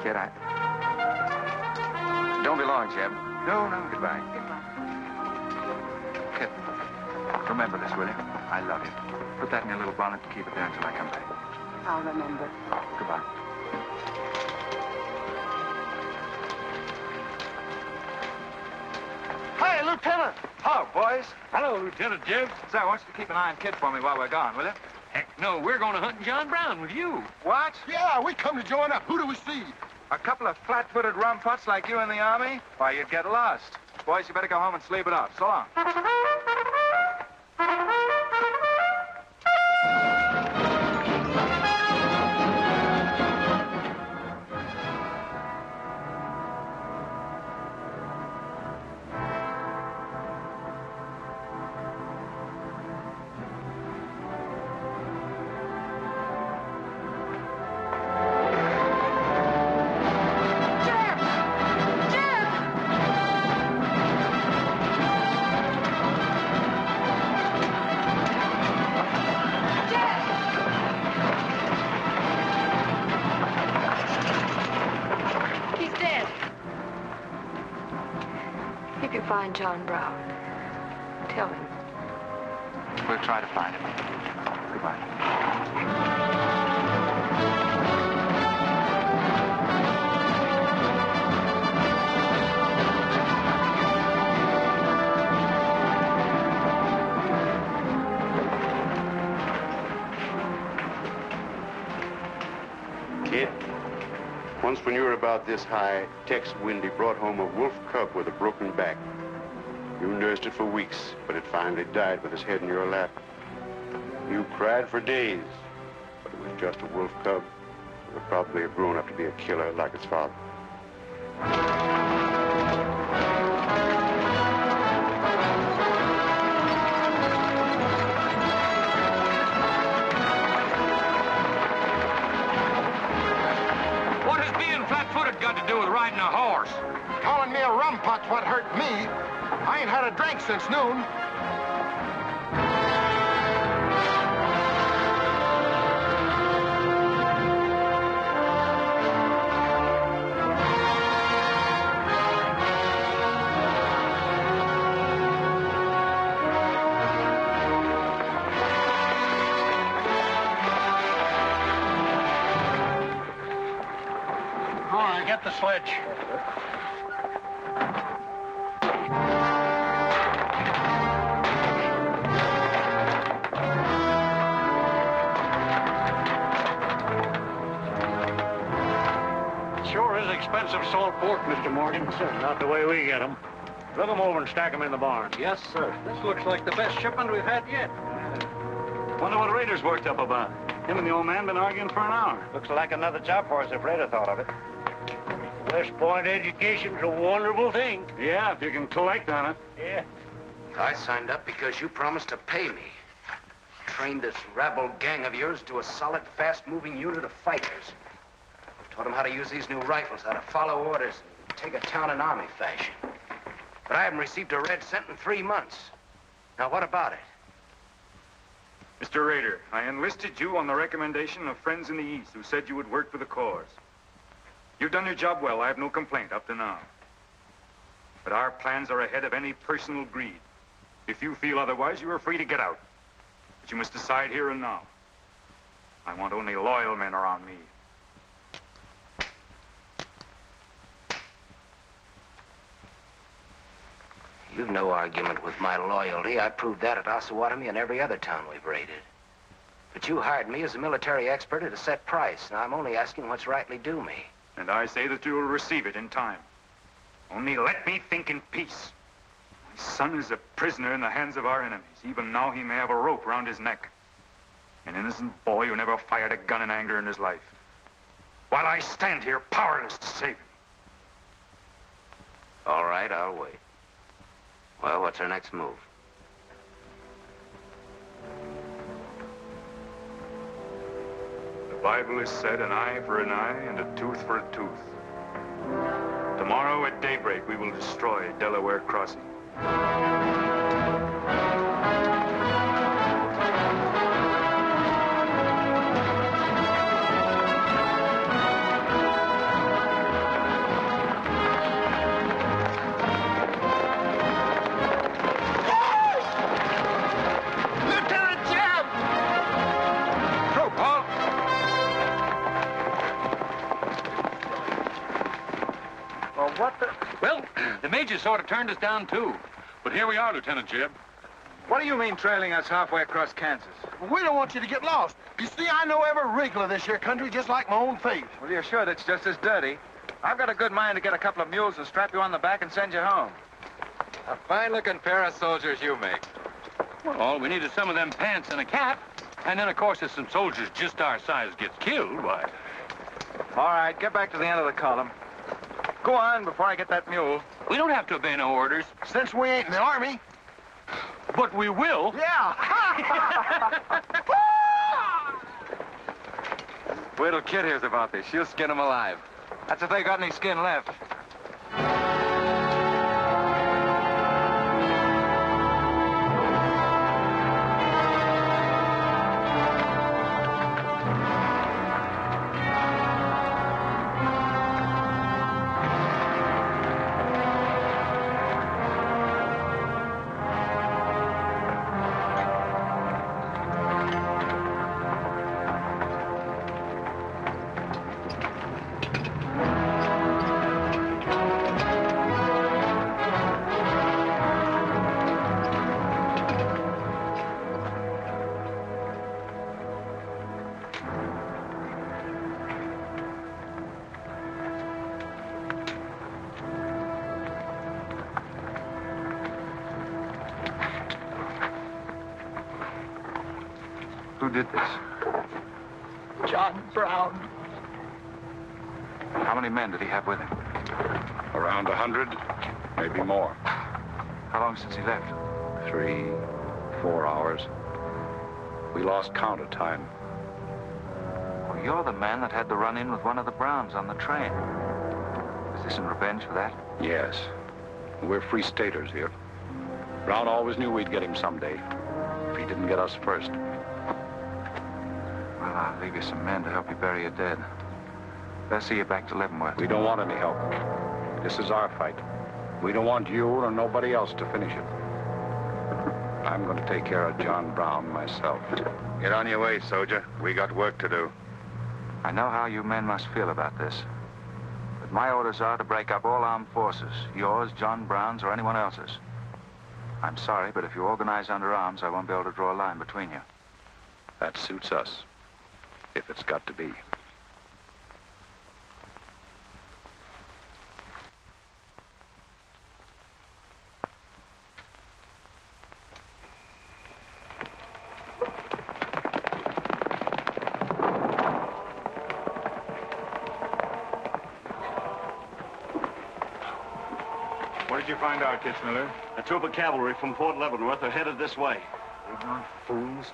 Kid, don't be long, Jeb. No. Goodbye. Goodbye. Kid, remember this, will you? I love you. Put that in your little bonnet to keep it there until I come back. I'll remember. Goodbye. Hey, Lieutenant! Hello, boys. Hello, Lieutenant Jeb. Say, I want you to keep an eye on Kid for me while we're gone, will you? Heck no, we're going to hunt John Brown with you. What? Yeah, we come to join up. Who do we see? A couple of flat-footed rumputs like you in the Army? Why, you'd get lost. Boys, you better go home and sleep it off. So long. Find John Brown. Tell him. We'll try to find him. Goodbye. Kid, once when you were about this high, Tex Windy brought home a wolf cub with a broken back. You nursed it for weeks, but it finally died with its head in your lap. You cried for days, but it was just a wolf cub. Would probably have grown up to be a killer like his father. What has being flat-footed got to do with riding a horse? Calling me a rum pot's what hurt me. I ain't had a drink since noon. All right, get the sledge. Sure is expensive salt pork, Mr. Morgan. Not the way we get them. Look them over and stack them in the barn. Yes, sir. This looks like the best shipment we've had yet. Wonder what Rader's worked up about. Him and the old man been arguing for an hour. Looks like another job for us if Rader thought of it. West Point education's a wonderful thing. Yeah, if you can collect on it. Yeah. I signed up because you promised to pay me. Trained this rabble gang of yours to a solid, fast-moving unit of fighters. Taught them how to use these new rifles, how to follow orders, and take a town in army fashion. But I haven't received a red cent in 3 months. Now, what about it? Mr. Rader, I enlisted you on the recommendation of friends in the East who said you would work for the cause. You've done your job well. I have no complaint up to now. But our plans are ahead of any personal greed. If you feel otherwise, you are free to get out. But you must decide here and now. I want only loyal men around me. You've no argument with my loyalty. I proved that at Osawatomie and every other town we've raided. But you hired me as a military expert at a set price. Now, I'm only asking what's rightly due me. And I say that you will receive it in time. Only let me think in peace. My son is a prisoner in the hands of our enemies. Even now he may have a rope round his neck. An innocent boy who never fired a gun in anger in his life. While I stand here powerless to save him. All right, I'll wait. Well, what's our next move? The Bible has said an eye for an eye and a tooth for a tooth. Tomorrow at daybreak, we will destroy Delaware Crossing. Well, the major sort of turned us down, too. But here we are, Lieutenant Jeb. What do you mean trailing us halfway across Kansas? We don't want you to get lost. You see, I know every wrinkle of this here country just like my own face. Well, you're sure that's just as dirty? I've got a good mind to get a couple of mules and strap you on the back and send you home. A fine-looking pair of soldiers you make. Well, all we need is some of them pants and a cap. And then, of course, if some soldiers just our size gets killed, why... All right, get back to the end of the column. Go on before I get that mule. We don't have to obey no orders. Since we ain't in the army. But we will. Yeah. Wait till Kid hears about this. She'll skin him alive. That's if they got any skin left. Who did this? John Brown. How many men did he have with him? Around 100, maybe more. How long since he left? 3, 4 hours. We lost count of time. Well, you're the man that had the run-in with one of the Browns on the train. Is this in revenge for that? Yes. We're free staters here. Brown always knew we'd get him someday, if he didn't get us first. Well, I'll leave you some men to help you bury your dead. They'll see you back to Leavenworth. We don't want any help. This is our fight. We don't want you or nobody else to finish it. I'm going to take care of John Brown myself. Get on your way, soldier. We got work to do. I know how you men must feel about this. But my orders are to break up all armed forces. Yours, John Brown's, or anyone else's. I'm sorry, but if you organize under arms, I won't be able to draw a line between you. That suits us, if it's got to be. What did you find out, Kitzmiller? A troop of cavalry from Fort Leavenworth are headed this way. Ignorant fools.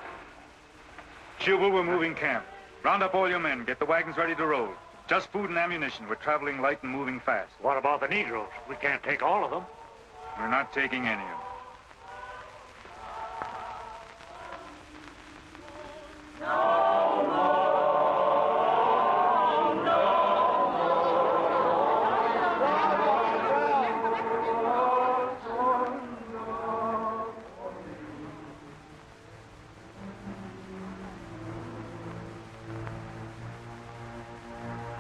Shubel, we're moving camp. Round up all your men. Get the wagons ready to roll. Just food and ammunition. We're traveling light and moving fast. What about the Negroes? We can't take all of them. We're not taking any of them.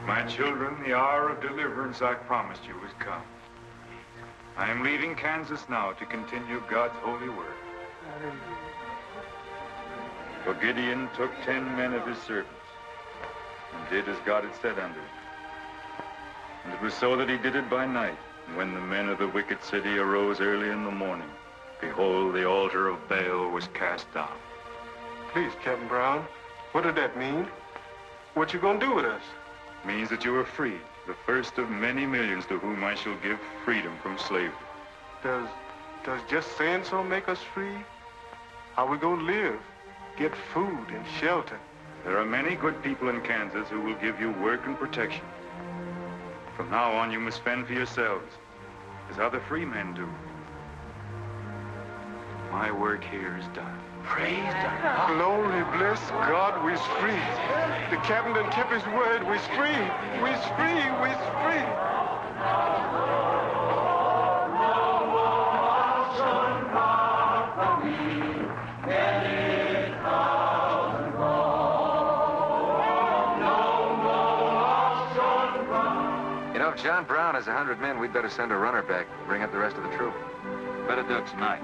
My children, the hour of deliverance I promised you has come. I am leaving Kansas now to continue God's holy work. For Gideon took 10 men of his servants and did as God had said unto him. And it was so that he did it by night. And when the men of the wicked city arose early in the morning, behold, the altar of Baal was cast down. Please, Captain Brown, what did that mean? What you gonna do with us? Means that you are free, the first of many millions to whom I shall give freedom from slavery. Does just saying so make us free? How we gonna live? Get food and shelter? There are many good people in Kansas who will give you work and protection. From now on, you must fend for yourselves, as other free men do. My work here is done. Praise God. Glory, bless God, we's free. The captain done kept his word, we's free. We's free, we's free. You know, if John Brown has 100 men, we'd better send a runner back, bring up the rest of the troop. Better do it tonight.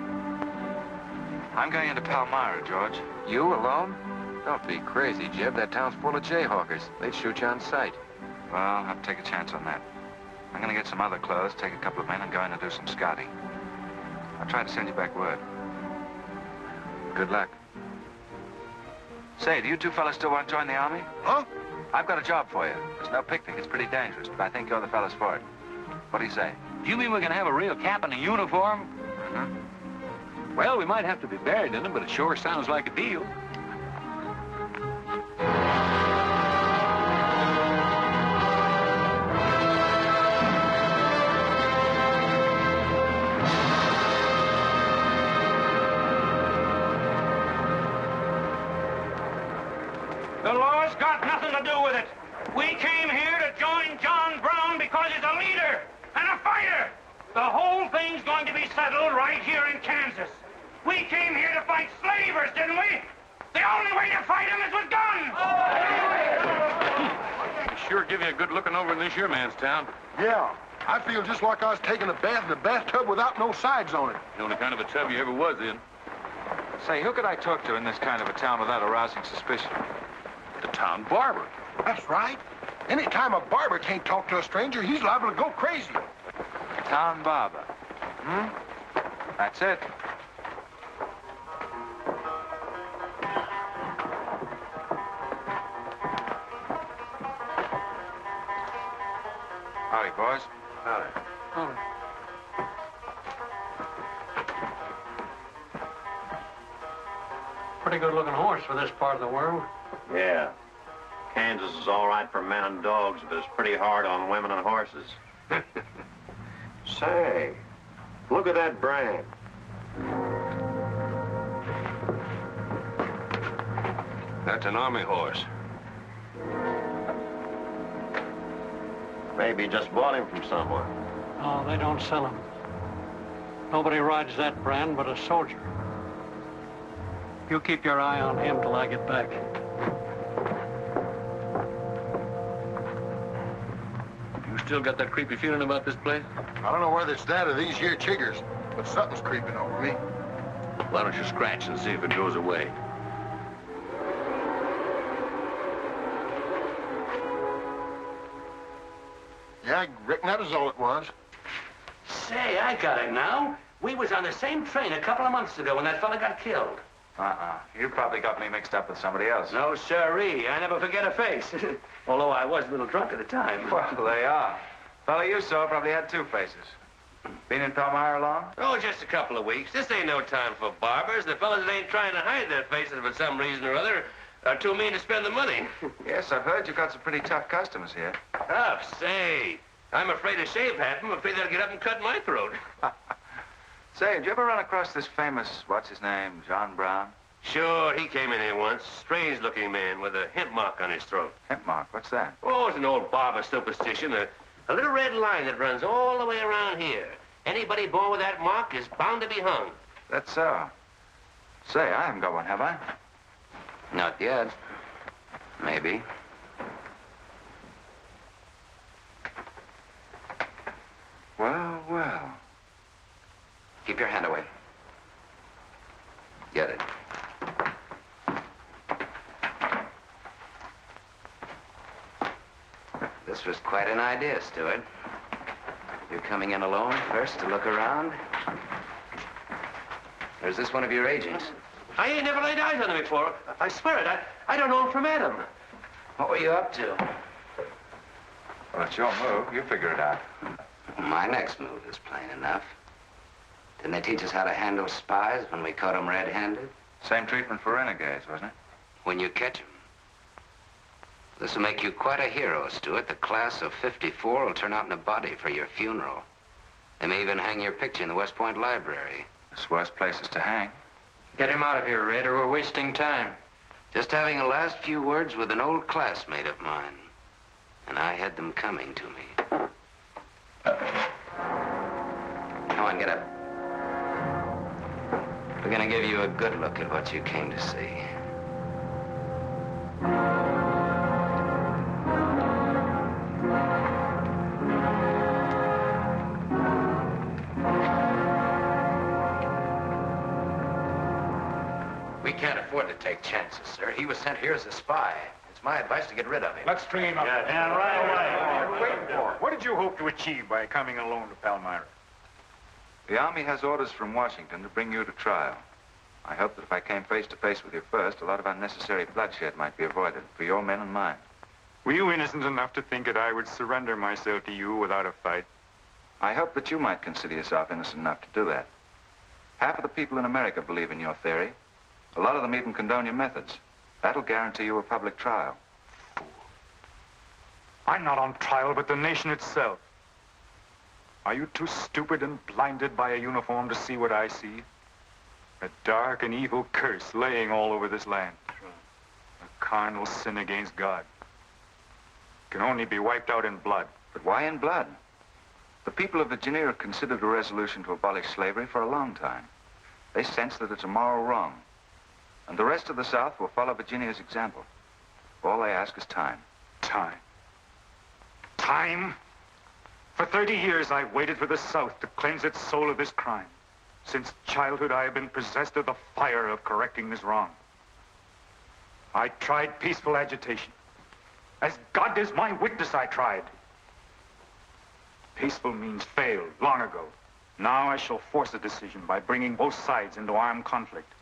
I'm going into Palmyra, George. You alone? Don't be crazy, Jeb. That town's full of jayhawkers. They'd shoot you on sight. Well, I'll have to take a chance on that. I'm going to get some other clothes, take a couple of men, and go in and do some scouting. I'll try to send you back word. Good luck. Say, do you two fellas still want to join the Army? Huh? I've got a job for you. It's no picnic. It's pretty dangerous, but I think you're the fellas for it. What do you say? Do you mean we can have a real cap and a uniform? Mm-hmm. Well, we might have to be buried in them, but it sure sounds like a deal. The law's got nothing to do with it. We came here to join John Brown because he's a leader and a fighter. The whole thing's going to be settled right here in Kansas. We came here to fight slavers, didn't we? The only way to fight them is with guns. Sure give you a good looking over in this here man's town. Yeah, I feel just like I was taking a bath in a bathtub without no sides on it. The only kind of a tub you ever was in. Say, who could I talk to in this kind of a town without arousing suspicion? The town barber. That's right. Anytime a barber can't talk to a stranger, he's liable to go crazy. Town barber. Hmm? That's it. Howdy, boys. Howdy. Pretty good-looking horse for this part of the world. Yeah. Kansas is all right for men and dogs, but it's pretty hard on women and horses. Say, look at that brand. That's an army horse. Maybe you just bought him from someone. Oh, they don't sell them. Nobody rides that brand but a soldier. You keep your eye on him till I get back. You still got that creepy feeling about this place? I don't know whether it's that or these here chiggers, but something's creeping over me. Why don't you scratch and see if it goes away? Yeah, I reckon that was all it was. Say, I got it now. We was on the same train a couple of months ago when that fella got killed. You probably got me mixed up with somebody else. No, sirree. I never forget a face. Although I was a little drunk at the time. Well, they are. Fella you saw probably had two faces. Been in Palmyra long? Oh, just a couple of weeks. This ain't no time for barbers. The fellas that ain't trying to hide their faces for some reason or other are too mean to spend the money. Yes, I've heard you've got some pretty tough customers here. Tough, say. I'm afraid to shave half of them. I'm afraid they'll get up and cut my throat. Say, did you ever run across this famous, what's his name, John Brown? Sure, he came in here once. Strange-looking man with a hemp mark on his throat. Hemp mark? What's that? Oh, it's an old barber superstition. A little red line that runs all the way around here. Anybody born with that mark is bound to be hung. That's so. Say, I haven't got one, have I? Not yet. Maybe. Well, well. Keep your hand away. Get it. This was quite an idea, Stuart. You're coming in alone first to look around? Or is this one of your agents? I ain't never laid eyes on him before. I swear it. I don't know him from Adam. What were you up to? Well, it's your move. You figure it out. My next move is plain enough. Didn't they teach us how to handle spies when we caught them red-handed? Same treatment for renegades, wasn't it? When you catch them. This will make you quite a hero, Stuart. The class of '54 will turn out in a body for your funeral. They may even hang your picture in the West Point Library. There's worse places to hang. Get him out of here, Rader. We're wasting time. Just having a last few words with an old classmate of mine. And I had them coming to me. Come on, get up. We're gonna give you a good look at what you came to see. We can't afford to take chances, sir. He was sent here as a spy. It's my advice to get rid of him. Let's train up. And right away. Wait for it. What did you hope to achieve by coming alone to Palmyra? The Army has orders from Washington to bring you to trial. I hope that if I came face to face with you first, a lot of unnecessary bloodshed might be avoided for your men and mine. Were you innocent enough to think that I would surrender myself to you without a fight? I hope that you might consider yourself innocent enough to do that. Half of the people in America believe in your theory. A lot of them even condone your methods. That'll guarantee you a public trial. Fool. I'm not on trial, but the nation itself. Are you too stupid and blinded by a uniform to see what I see? A dark and evil curse laying all over this land. A carnal sin against God. Can only be wiped out in blood. But why in blood? The people of Virginia have considered a resolution to abolish slavery for a long time. They sense that it's a moral wrong. And the rest of the South will follow Virginia's example. All they ask is time. Time. Time? For 30 years, I've waited for the South to cleanse its soul of this crime. Since childhood, I have been possessed of the fire of correcting this wrong. I tried peaceful agitation. As God is my witness, I tried. Peaceful means failed long ago. Now I shall force a decision by bringing both sides into armed conflict.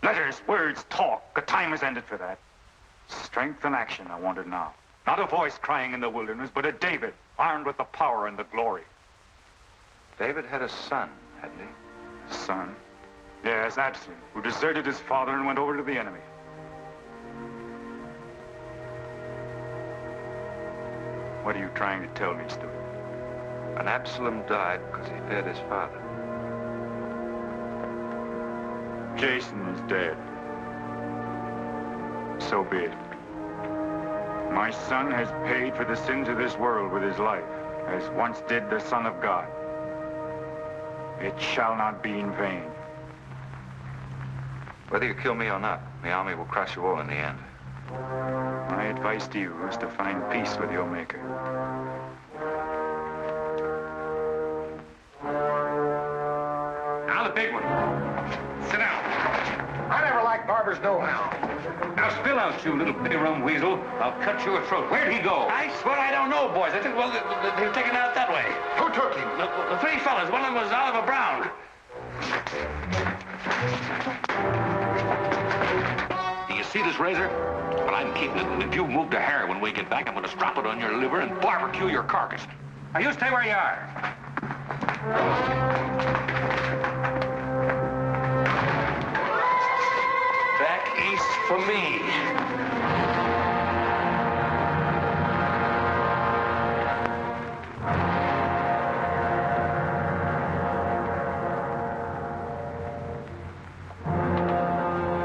Letters, words, talk. The time has ended for that. Strength and action I want it now. Not a voice crying in the wilderness, but a David, armed with the power and the glory. David had a son, hadn't he? Son? Yes, Absalom, who deserted his father and went over to the enemy. What are you trying to tell me, Stuart? And Absalom died because he feared his father. Jason is dead. So be it. My son has paid for the sins of this world with his life, as once did the Son of God. It shall not be in vain. Whether you kill me or not, the army will crush you all in the end. My advice to you is to find peace with your Maker. Now the big one. Sit down. I never liked Barber's know-how. Now spill out, you little big-rum weasel. I'll cut your throat. Where'd he go? I swear I don't know, boys. I think, well, they were taken out that way. Who took him? The three fellas. One of them was Oliver Brown. Do you see this razor? Well, I'm keeping it, and if you move to hair when we get back, I'm going to strap it on your liver and barbecue your carcass. Now you stay where you are. Back east for me.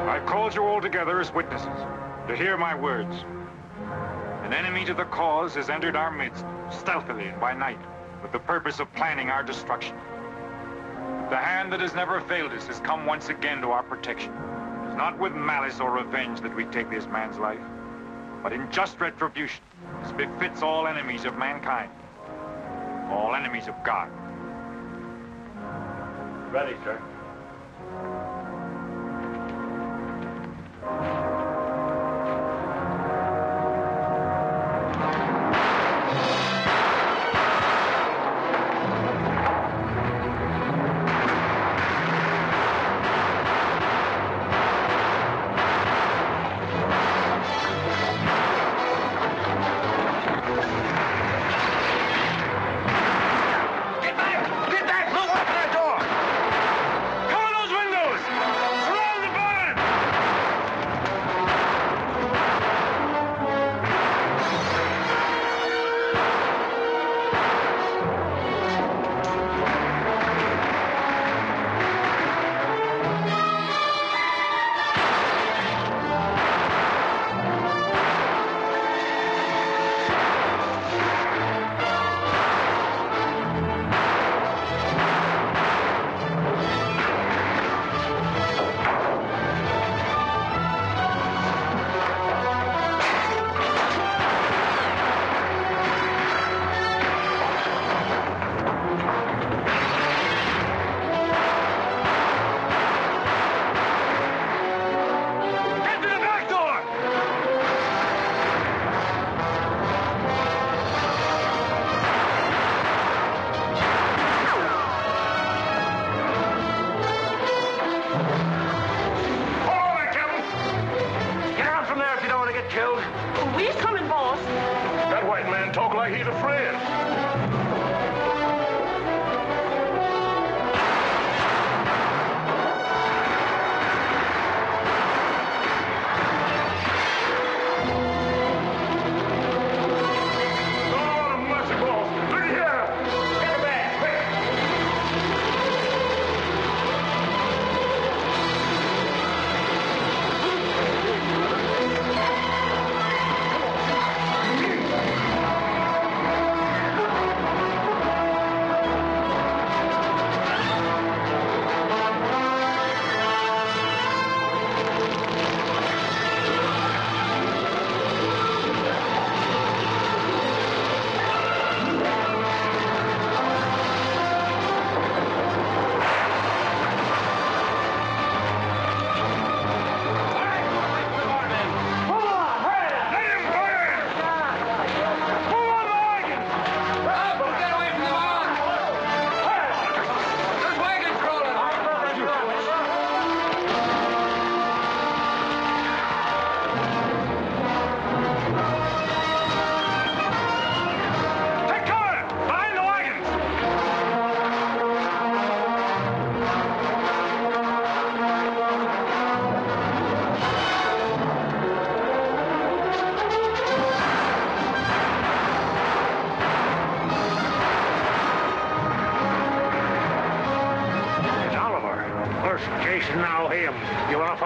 I called you all together as witnesses to hear my words. An enemy to the cause has entered our midst, stealthily and by night, with the purpose of planning our destruction. The hand that has never failed us has come once again to our protection. It is not with malice or revenge that we take this man's life, but in just retribution, as befits all enemies of mankind, all enemies of God. Ready, sir.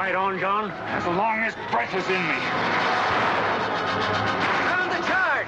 fight on, John? As long as breath is in me. Sound the charge!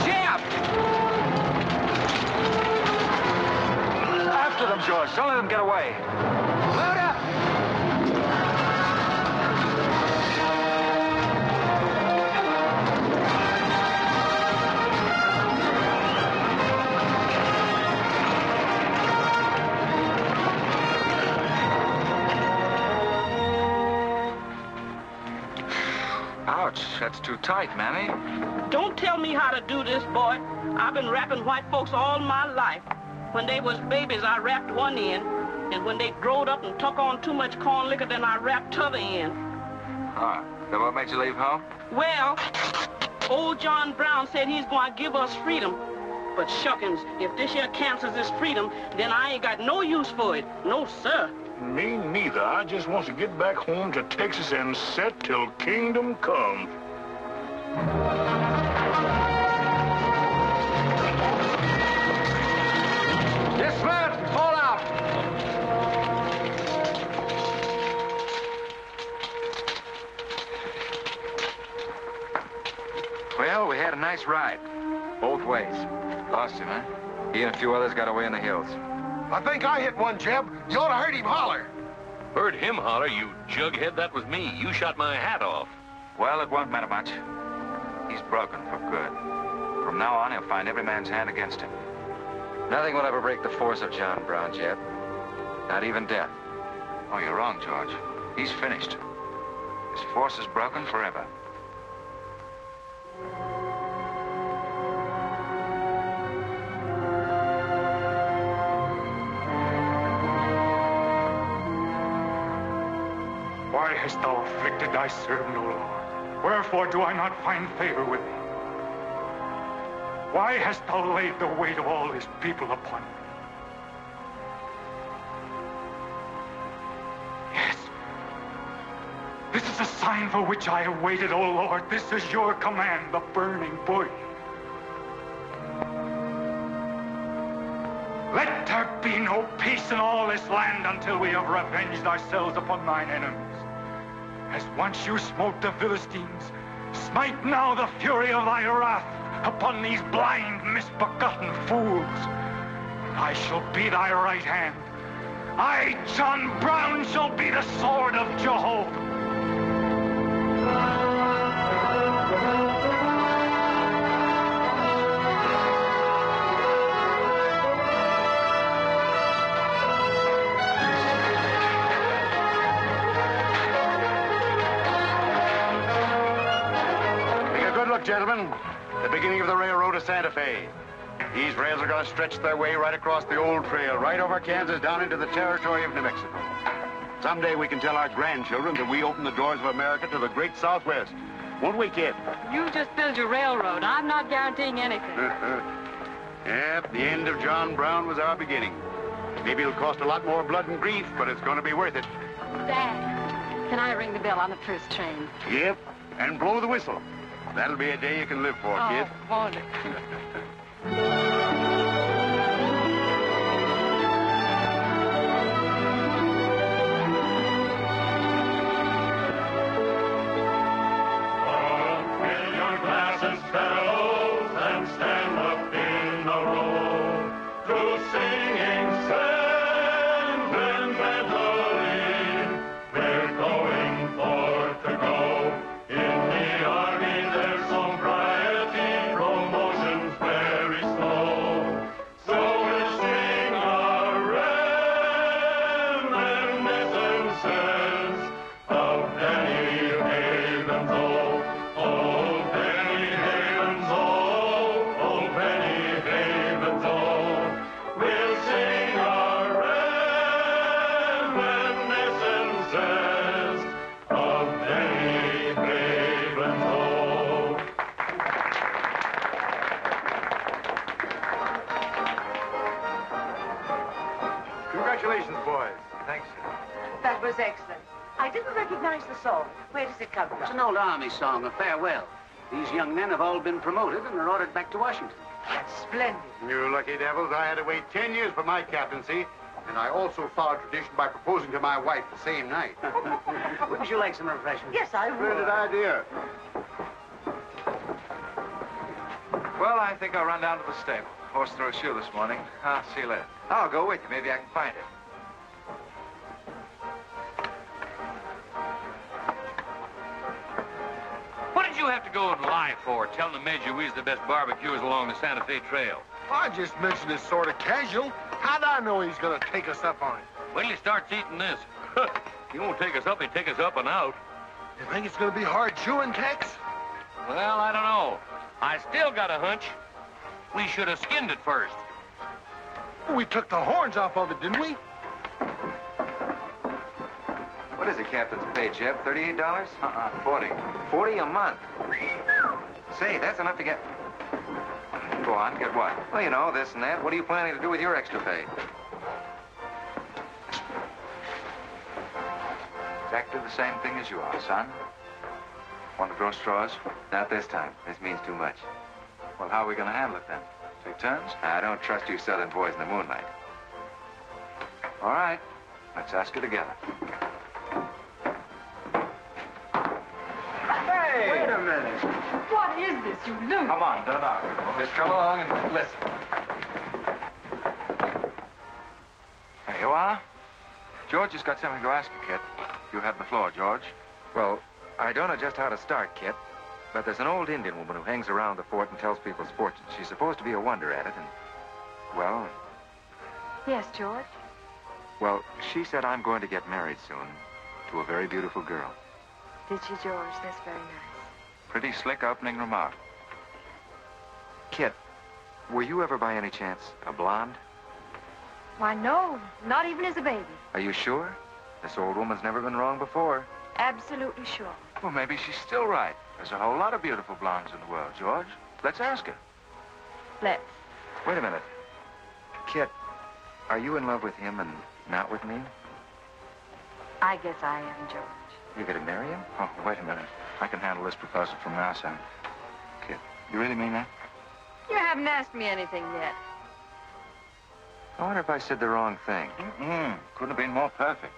Jeb! After them, George. Don't let them get away. Load up! Ouch, that's too tight, Manny. Don't tell me how to do this, boy. I've been wrapping white folks all my life. When they was babies, I wrapped one end. And when they growed up and took on too much corn liquor, then I wrapped t'other end. Huh. So what made you leave home? Well, old John Brown said he's going to give us freedom. But shuckins, if this here cancels this freedom, then I ain't got no use for it. No, sir. Me neither. I just want to get back home to Texas and set till kingdom come. Dismount! Fall out! Well, we had a nice ride. Both ways. Lost him, huh? He and a few others got away in the hills. I think I hit one, Jeb. You ought to heard him holler. Heard him holler, you jughead. That was me. You shot my hat off. Well, it won't matter much. He's broken for good. From now on, he'll find every man's hand against him. Nothing will ever break the force of John Brown, Jeb. Not even death. Oh, you're wrong, George. He's finished. His force is broken forever. Why hast thou afflicted thy servant, O Lord? Wherefore do I not find favor with thee? Why hast thou laid the weight of all this people upon me? Yes. This is a sign for which I have waited, O Lord. This is your command, the burning bush. Let there be no peace in all this land until we have revenged ourselves upon thine enemies. As once you smote the Philistines, smite now the fury of thy wrath upon these blind, misbegotten fools. I shall be thy right hand. I, John Brown, shall be the sword of Jehovah. Gentlemen, the beginning of the railroad to Santa Fe. These rails are going to stretch their way right across the old trail, right over Kansas, down into the territory of New Mexico. Someday we can tell our grandchildren that we opened the doors of America to the great Southwest. Won't we, kid? You just build your railroad. I'm not guaranteeing anything. Yep, the end of John Brown was our beginning. Maybe it'll cost a lot more blood and grief, but it's going to be worth it. Dad, can I ring the bell on the first train? Yep, and blow the whistle. That'll be a day you can live for, kid. Won't it? Fill your glasses, fellows, and stand up in a row to was excellent. I didn't recognize the song. Where does it come from? It's an old Army song, a farewell. These young men have all been promoted and are ordered back to Washington. That's splendid. You lucky devils, I had to wait 10 years for my captaincy, and I also followed tradition by proposing to my wife the same night. Wouldn't you like some refreshments? Yes, I would. Splendid idea. Well, I think I'll run down to the stable. Horse threw a shoe this morning. I'll see you later. I'll go with you. Maybe I can find it. What did you have to go and lie for, telling the Major we's the best barbecuers along the Santa Fe Trail? I just mentioned it sort of casual. How'd I know he's gonna take us up on it? Wait till he starts eating this. He won't take us up, he'll take us up and out. You think it's gonna be hard chewing, Tex? Well, I don't know. I still got a hunch. We should have skinned it first. We took the horns off of it, didn't we? What is the captain's pay, Jeb? $38? 40. 40 a month. Say, that's enough to get... Go on, get what? Well, you know, this and that. What are you planning to do with your extra pay? Exactly the same thing as you are, son. Want to grow straws? Not this time. This means too much. Well, how are we going to handle it then? Take turns? I don't trust you southern boys in the moonlight. All right. Let's ask it together. Hey! Wait a minute. What is this you do? Come on, don't argue. Just come along and listen. There you are. George has got something to ask you, kid. You have the floor, George. Well, I don't know just how to start, Kit, but there's an old Indian woman who hangs around the fort and tells people's fortunes. She's supposed to be a wonder at it, and, well, Yes, George. well, she said I'm going to get married soon to a very beautiful girl. Did she, George? That's very nice. Pretty slick opening remark. Kit, were you ever by any chance a blonde? Why, no. Not even as a baby. Are you sure? This old woman's never been wrong before. Absolutely sure. Well, maybe she's still right. There's a whole lot of beautiful blondes in the world, George. Let's ask her. Let's. Wait a minute. Kit, are you in love with him and not with me? I guess I am, George. You're going to marry him? Oh, wait a minute. I can handle this proposal from now, son. Kid, you really mean that? You haven't asked me anything yet. I wonder if I said the wrong thing. Couldn't have been more perfect.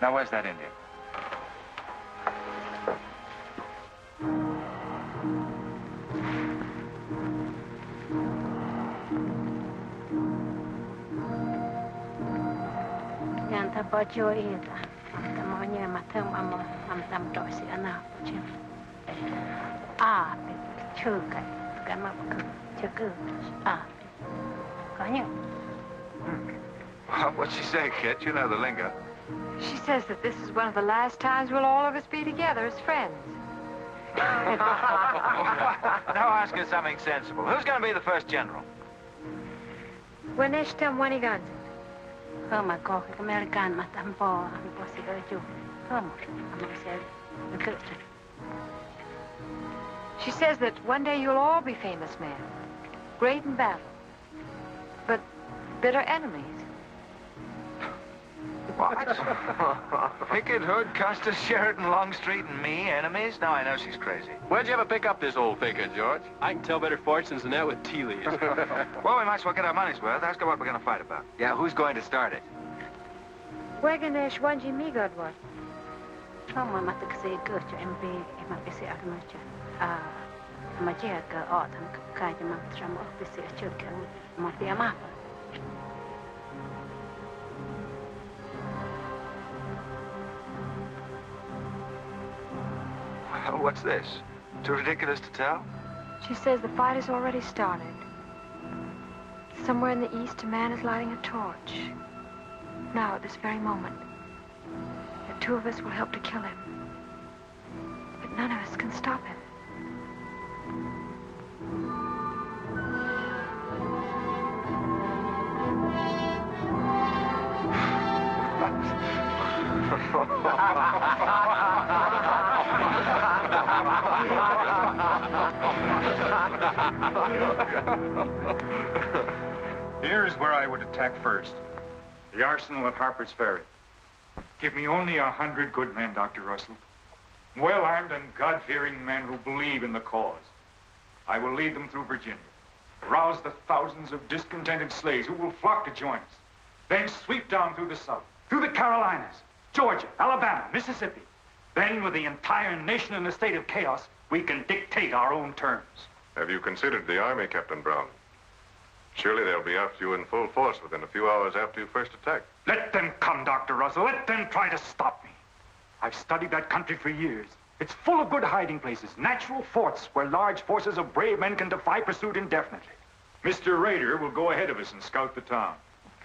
Now, where's that Indian? Yanta bajo ita. Tamonya matam amo tam dosi ana pochin. Chuka. Kama chuku. Kanya. What'd she say, kid? You know the lingo. She says that this is one of the last times we'll all of us be together as friends. Now ask her something sensible. Who's going to be the first general? When Eshtam Wanigan. Homa ko American matampo ang posibility. Homa ang She says that one day you'll all be famous men, great in battle, but bitter enemies. What? Pickett, Hood, Custer, Sheridan, Longstreet, and me, enemies? Now I know she's crazy. Where'd you ever pick up this old figure, George? I can tell better fortunes than that with tea leaves. Well, we might as well get our money's worth. Ask her what we're going to fight about. Yeah, who's going to start it? Waganesh Wanji Migodwar. Homa matakasi gurcha MB mapisi agmacha. Magia ka autumn kaja matramo pisi chuka mapia. What's this? Too ridiculous to tell? She says the fight has already started. Somewhere in the east, a man is lighting a torch. Now, at this very moment. The two of us will help to kill him. But none of us can stop him. Here's where I would attack first. The arsenal at Harper's Ferry. Give me only 100 good men, Dr. Russell. Well-armed and God-fearing men who believe in the cause. I will lead them through Virginia, rouse the thousands of discontented slaves who will flock to join us, then sweep down through the South, through the Carolinas, Georgia, Alabama, Mississippi. Then, with the entire nation in a state of chaos, we can dictate our own terms. Have you considered the Army, Captain Brown? Surely they'll be after you in full force within a few hours after you first attack. Let them come, Dr. Russell. Let them try to stop me. I've studied that country for years. It's full of good hiding places, natural forts where large forces of brave men can defy pursuit indefinitely. Mr. Rader will go ahead of us and scout the town.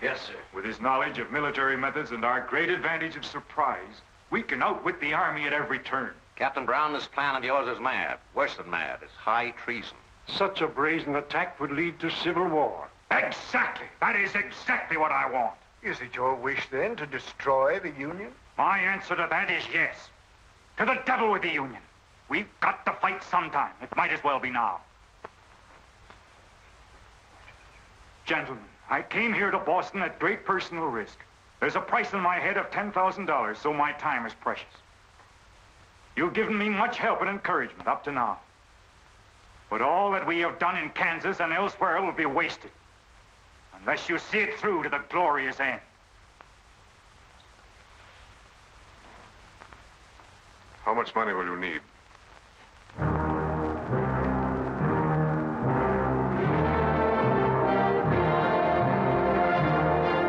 Yes, sir. With his knowledge of military methods and our great advantage of surprise, we can outwit the Army at every turn. Captain Brown, this plan of yours is mad. Worse than mad. It's high treason. Such a brazen attack would lead to civil war. Exactly. That is exactly what I want. Is it your wish, then, to destroy the Union? My answer to that is yes. To the devil with the Union. We've got to fight sometime. It might as well be now. Gentlemen, I came here to Boston at great personal risk. There's a price in my head of $10,000, so my time is precious. You've given me much help and encouragement up to now. But all that we have done in Kansas and elsewhere will be wasted unless you see it through to the glorious end. How much money will you need?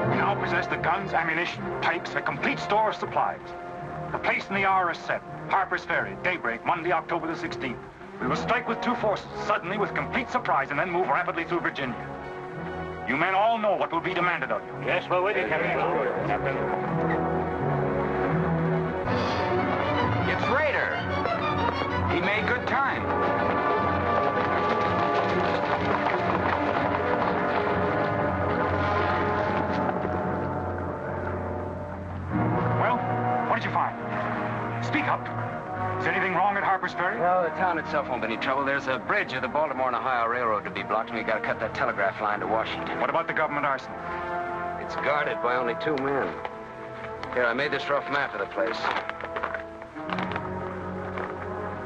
We now possess the guns, ammunition, pipes, a complete store of supplies. The place and the hour is set. Harper's Ferry, daybreak, Monday, October the 16th. We will strike with 2 forces, suddenly with complete surprise, and then move rapidly through Virginia. You men all know what will be demanded of you. Yes, we're with you, Captain. It's Rader. He made good time. Well, what did you find? Speak up. Is anything wrong at Harper's Ferry? No, the town itself won't be any trouble. There's a bridge of the Baltimore and Ohio Railroad to be blocked, and we got to cut that telegraph line to Washington. What about the government arsenal? It's guarded by only 2 men. Here, I made this rough map of the place.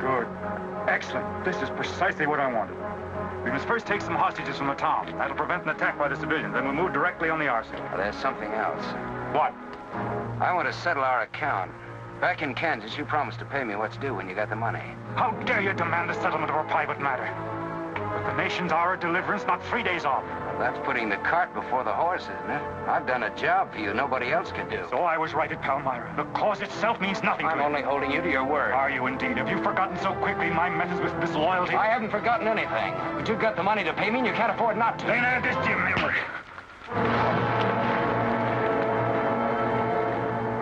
Good. Excellent. This is precisely what I wanted. We must first take some hostages from the town. That'll prevent an attack by the civilians. Then we'll move directly on the arsenal. Well, there's something else. What? I want to settle our account. Back in Kansas, you promised to pay me what's due when you got the money. How dare you demand the settlement of a private matter? But the nation's hour of deliverance, not 3 days off. Well, that's putting the cart before the horse, isn't it? I've done a job for you nobody else could do. So I was right at Palmyra. The cause itself means nothing to I'm you. only holding you to your word. Are you indeed? Have you forgotten so quickly my methods with disloyalty? I haven't forgotten anything. But you've got the money to pay me and you can't afford not to. Then add this to your memory.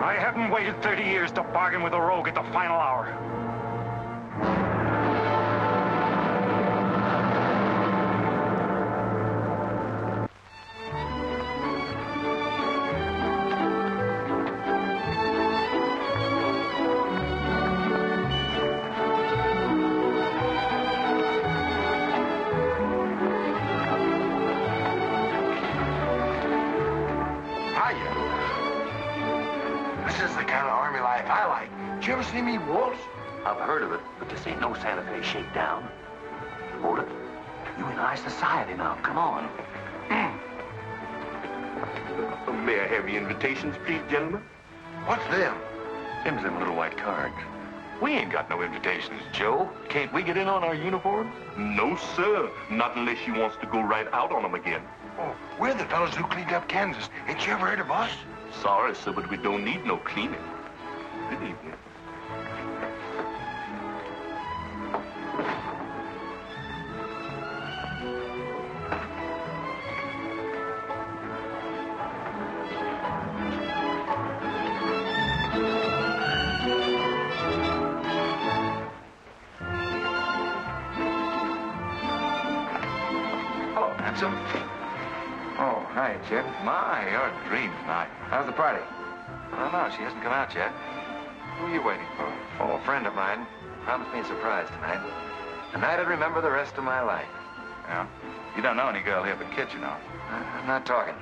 I haven't waited 30 years to bargain with a rogue at the final hour. Did you ever see me waltz? I've heard of it, but this ain't no Santa Fe shakedown. Hold it. You in high society now. Come on. May I have your invitations, please, gentlemen? What's them? Them's them little white cards. We ain't got no invitations, Joe. Can't we get in on our uniforms? No, sir. Not unless you wants to go right out on them again. Oh, we're the fellows who cleaned up Kansas. Ain't you ever heard of us? Sorry, sir, but we don't need no cleaning. Good evening. Oh, hi, Jeb. My, you're a dream tonight. How's the party? I don't know. She hasn't come out yet. Who are you waiting for? Oh, a friend of mine. Promised me a surprise tonight. A night I'd remember the rest of my life. Yeah? You don't know any girl here but Kit, you know. I'm not talking.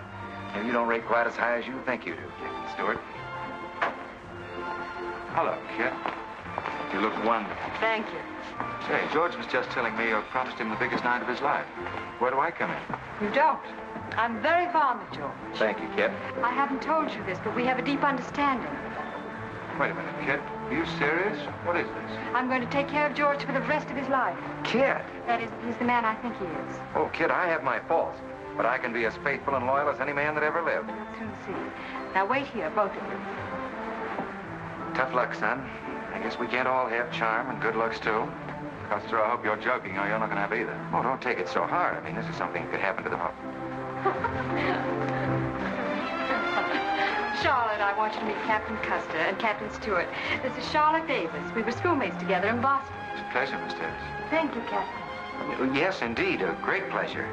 Maybe you don't rate quite as high as you think you do, Captain Stuart. Hello, kid. You look wonderful. Thank you. Say, George was just telling me you promised him the biggest night of his life. Where do I come in? You don't. I'm very fond of George. Thank you, kid. I haven't told you this, but we have a deep understanding. Wait a minute, kid. Are you serious? What is this? I'm going to take care of George for the rest of his life. Kid! That is, he's the man I think he is. Oh, kid, I have my faults. But I can be as faithful and loyal as any man that ever lived. We'll soon see. Now wait here, both of you. Tough luck, son. I guess we can't all have charm and good looks, too. Custer, I hope you're joking, or you're not going to have either. Oh, don't take it so hard. I mean, this is something that could happen to them all. Charlotte, I want you to meet Captain Custer and Captain Stuart. This is Charlotte Davis. We were schoolmates together in Boston. It's a pleasure, Miss Davis. Thank you, Captain. Yes, indeed. A great pleasure.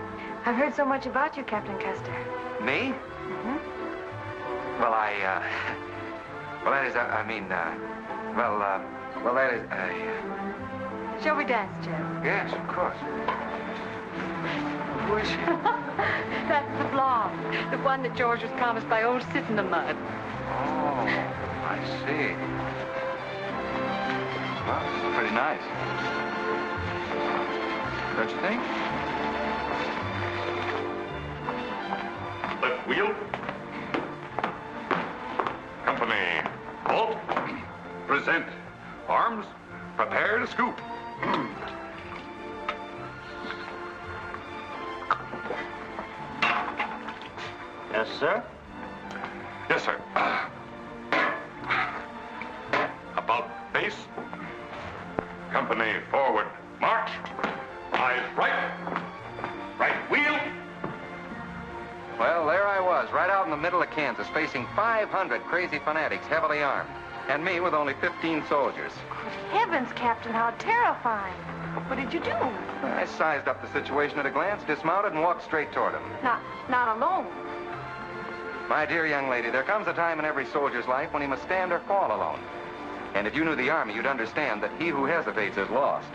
I've heard so much about you, Captain Custer. Me? Mm-hmm. Well, well, that is, well, that is, Shall we dance, Jeb? Yes, of course. Who is she? That's the blonde. The one that George was promised by old Sit in the Mud. Oh, I see. Well, it's pretty nice. Don't you think? Left wheel. Company. Halt. Present. Arms. Prepare to scoop. Yes, sir? Yes, sir. About face. Company forward. March. Eyes right. Right wheel. Well, there I was, right out in the middle of Kansas, facing 500 crazy fanatics, heavily armed. And me with only 15 soldiers. Heavens, Captain, how terrifying. What did you do? I sized up the situation at a glance, dismounted, and walked straight toward him. Not alone. My dear young lady, there comes a time in every soldier's life when he must stand or fall alone. And if you knew the Army, you'd understand that he who hesitates is lost.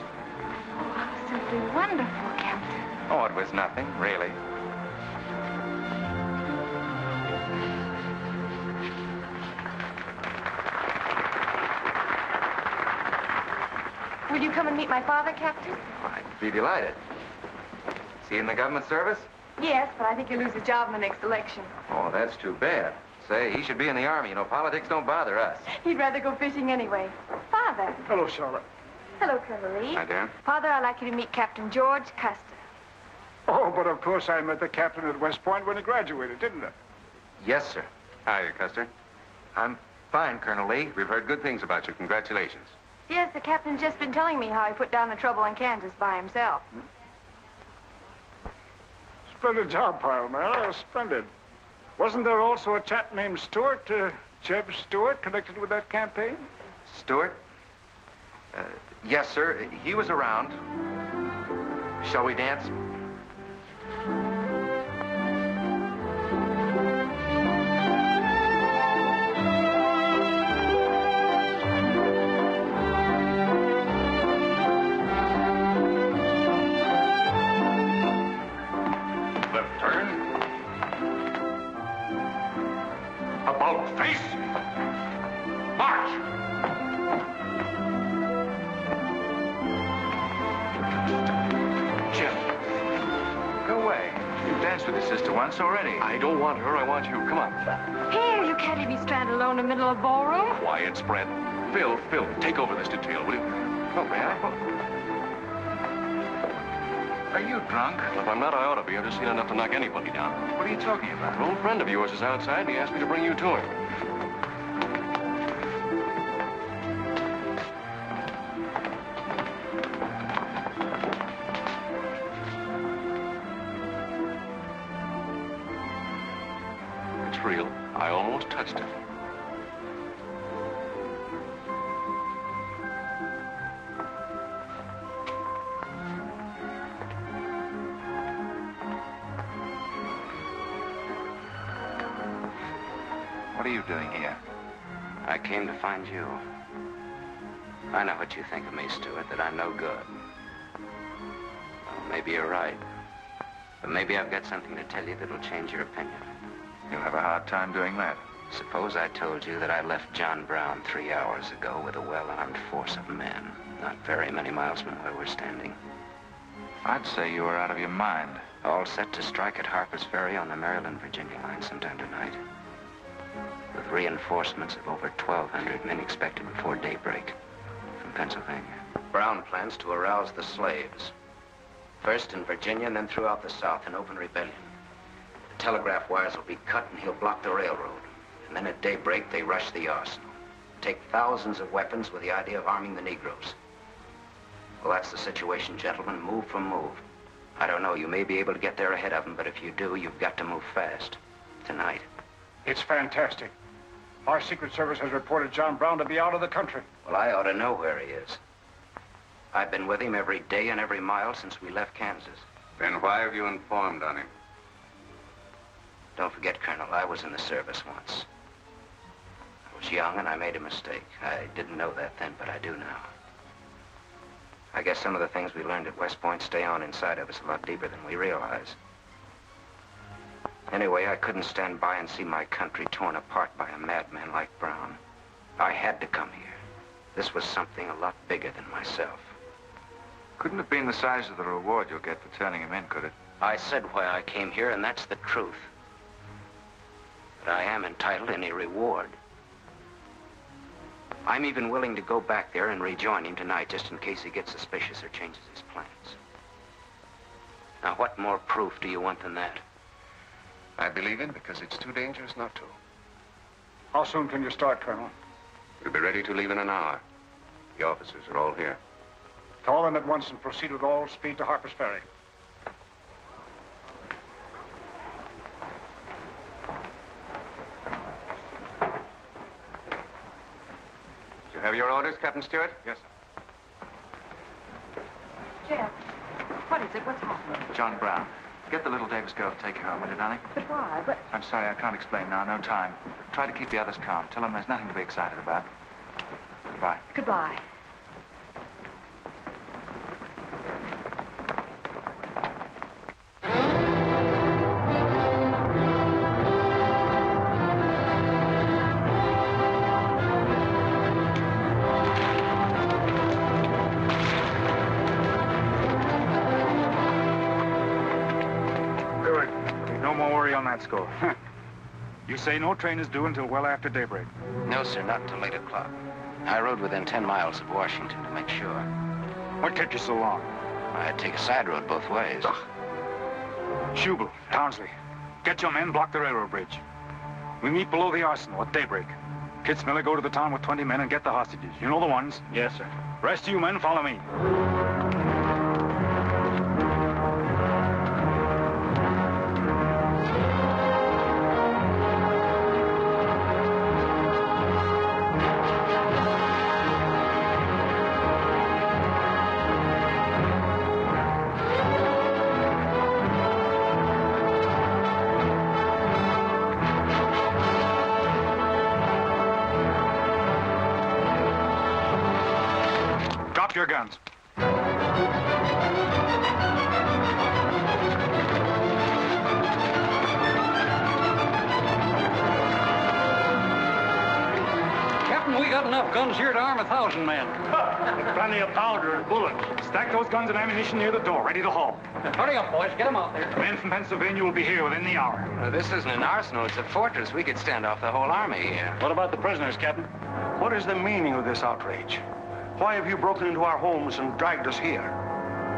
Oh, simply wonderful, Captain. Oh, it was nothing, really. Will you come and meet my father, Captain? I'd be delighted. Is he in the government service? Yes, but I think he'll lose his job in the next election. Oh, that's too bad. Say, he should be in the Army. You know, politics don't bother us. He'd rather go fishing anyway. Father. Hello, Charlotte. Hello, Colonel Lee. Hi, dear. Father, I'd like you to meet Captain George Custer. Oh, but of course I met the captain at West Point when he graduated, didn't I? Yes, sir. Hi, Custer. I'm fine, Colonel Lee. We've heard good things about you. Congratulations. Yes, the captain's just been telling me how he put down the trouble in Kansas by himself. Splendid job, Palmyra. Splendid. Wasn't there also a chap named Stuart, Jeb Stuart, connected with that campaign? Stuart? Yes, sir. He was around. Shall we dance? Left turn. About face. March. Jim. Go away. You've danced with your sister once already. I don't want her. I want you. Come on. Here, you can't leave me stranded alone in the middle of a ballroom. Quiet, spread. Phil, take over this detail, will you? Oh, man. Are you drunk? Well, if I'm not, I ought to be. I've just seen enough to knock anybody down. What are you talking about? An old friend of yours is outside, and he asked me to bring you to him. It's real. I almost touched it. What are you doing here? I came to find you. I know what you think of me, Stuart, that I'm no good. Well, maybe you're right. But maybe I've got something to tell you that'll change your opinion. You'll have a hard time doing that. Suppose I told you that I left John Brown 3 hours ago with a well-armed force of men, not very many miles from where we're standing. I'd say you were out of your mind. All set to strike at Harper's Ferry on the Maryland-Virginia line sometime tonight. With reinforcements of over 1,200 men expected before daybreak from Pennsylvania. Brown plans to arouse the slaves. First in Virginia and then throughout the South in open rebellion. The telegraph wires will be cut and he'll block the railroad. And then at daybreak, they rush the arsenal. Take thousands of weapons with the idea of arming the Negroes. Well, that's the situation, gentlemen. Move for move. I don't know, you may be able to get there ahead of them, but if you do, you've got to move fast. Tonight. It's fantastic. Our Secret Service has reported John Brown to be out of the country. Well, I ought to know where he is. I've been with him every day and every mile since we left Kansas. Then why have you informed on him? Don't forget, Colonel, I was in the service once. I was young and I made a mistake. I didn't know that then, but I do now. I guess some of the things we learned at West Point stay on inside of us a lot deeper than we realize. Anyway, I couldn't stand by and see my country torn apart by a madman like Brown. I had to come here. This was something a lot bigger than myself. Couldn't have been the size of the reward you'll get for turning him in, could it? I said why I came here, and that's the truth. But I am entitled to any reward. I'm even willing to go back there and rejoin him tonight, just in case he gets suspicious or changes his plans. Now, what more proof do you want than that? I believe it because it's too dangerous not to. How soon can you start, Colonel? We'll be ready to leave in an hour. The officers are all here. Call them at once and proceed with all speed to Harper's Ferry. You have your orders, Captain Stuart? Yes, sir. Jeb, what is it? What's happening? John Brown. Get the little Davis girl to take you home, will you, darling? But why? But... I'm sorry, I can't explain now. No time. Try to keep the others calm. Tell them there's nothing to be excited about. Goodbye. Goodbye. Score. You say no train is due until well after daybreak? No, sir, not until 8 o'clock. I rode within 10 miles of Washington to make sure. What kept you so long? I had to take a side road both ways. Shubel, Townsley, get your men, block the railroad bridge. We meet below the arsenal at daybreak. Kitzmiller, go to the town with 20 men and get the hostages. You know the ones? Yes, sir. Rest of you men, follow me. Your guns. Captain, we got enough guns here to arm 1,000 men. Plenty of powder and bullets. Stack those guns and ammunition near the door, ready to haul. Hurry up, boys. Get them out there. Men from Pennsylvania will be here within the hour. This isn't an arsenal. It's a fortress. We could stand off the whole army here. What about the prisoners, Captain? What is the meaning of this outrage? Why have you broken into our homes and dragged us here?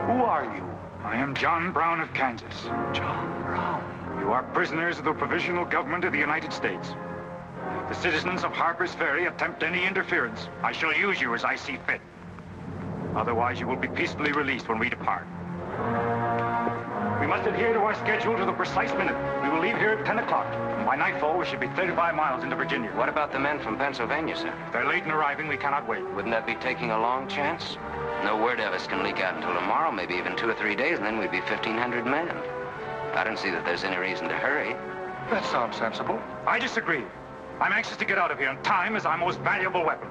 Who are you? I am John Brown of Kansas. John Brown? You are prisoners of the provisional government of the United States. If the citizens of Harper's Ferry attempt any interference, I shall use you as I see fit. Otherwise, you will be peacefully released when we depart. We must adhere to our schedule to the precise minute. We will leave here at 10 o'clock. And by nightfall, we should be 35 miles into Virginia. What about the men from Pennsylvania, sir? If they're late in arriving, we cannot wait. Wouldn't that be taking a long chance? No word of us can leak out until tomorrow, maybe even 2 or 3 days, and then we'd be 1,500 men. I don't see that there's any reason to hurry. That sounds sensible. I disagree. I'm anxious to get out of here, and time is our most valuable weapon.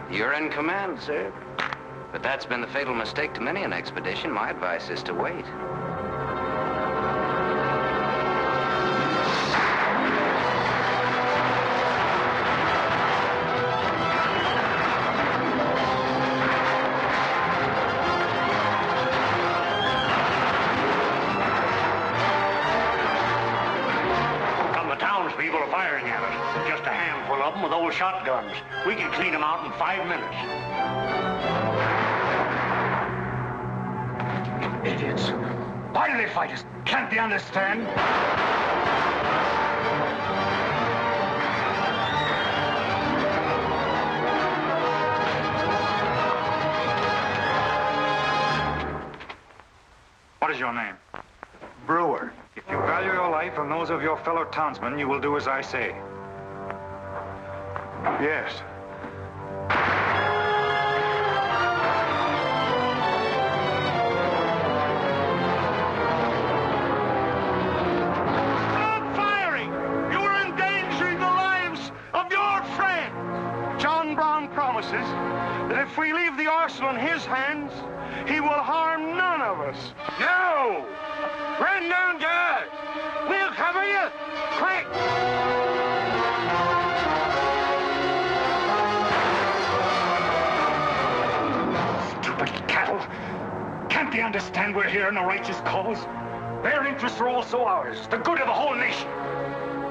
You're in command, sir. But that's been the fatal mistake to many an expedition. My advice is to wait. shotguns. We can clean them out in 5 minutes. Idiots. Why do they fight us? Can't they understand? What is your name? Brewer. If you value your life and those of your fellow townsmen, you will do as I say. Yes. Stop firing! You are endangering the lives of your friends. John Brown promises that if we leave the arsenal in his hands, he will harm none of us. No! Run down, guard! We'll cover you! Quick! Stupid cattle. Can't they understand we're here in a righteous cause? Their interests are also ours, the good of the whole nation.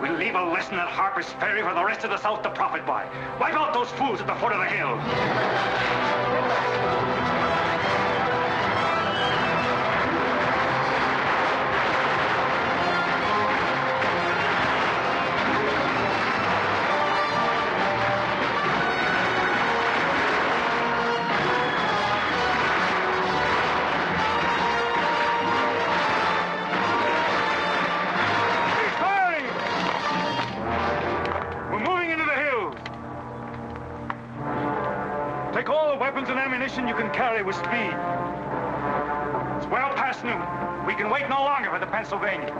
We'll leave a lesson at Harper's Ferry for the rest of the South to profit by. Wipe out those fools at the foot of the hill. You can carry with speed. It's well past noon. We can wait no longer for the Pennsylvanians.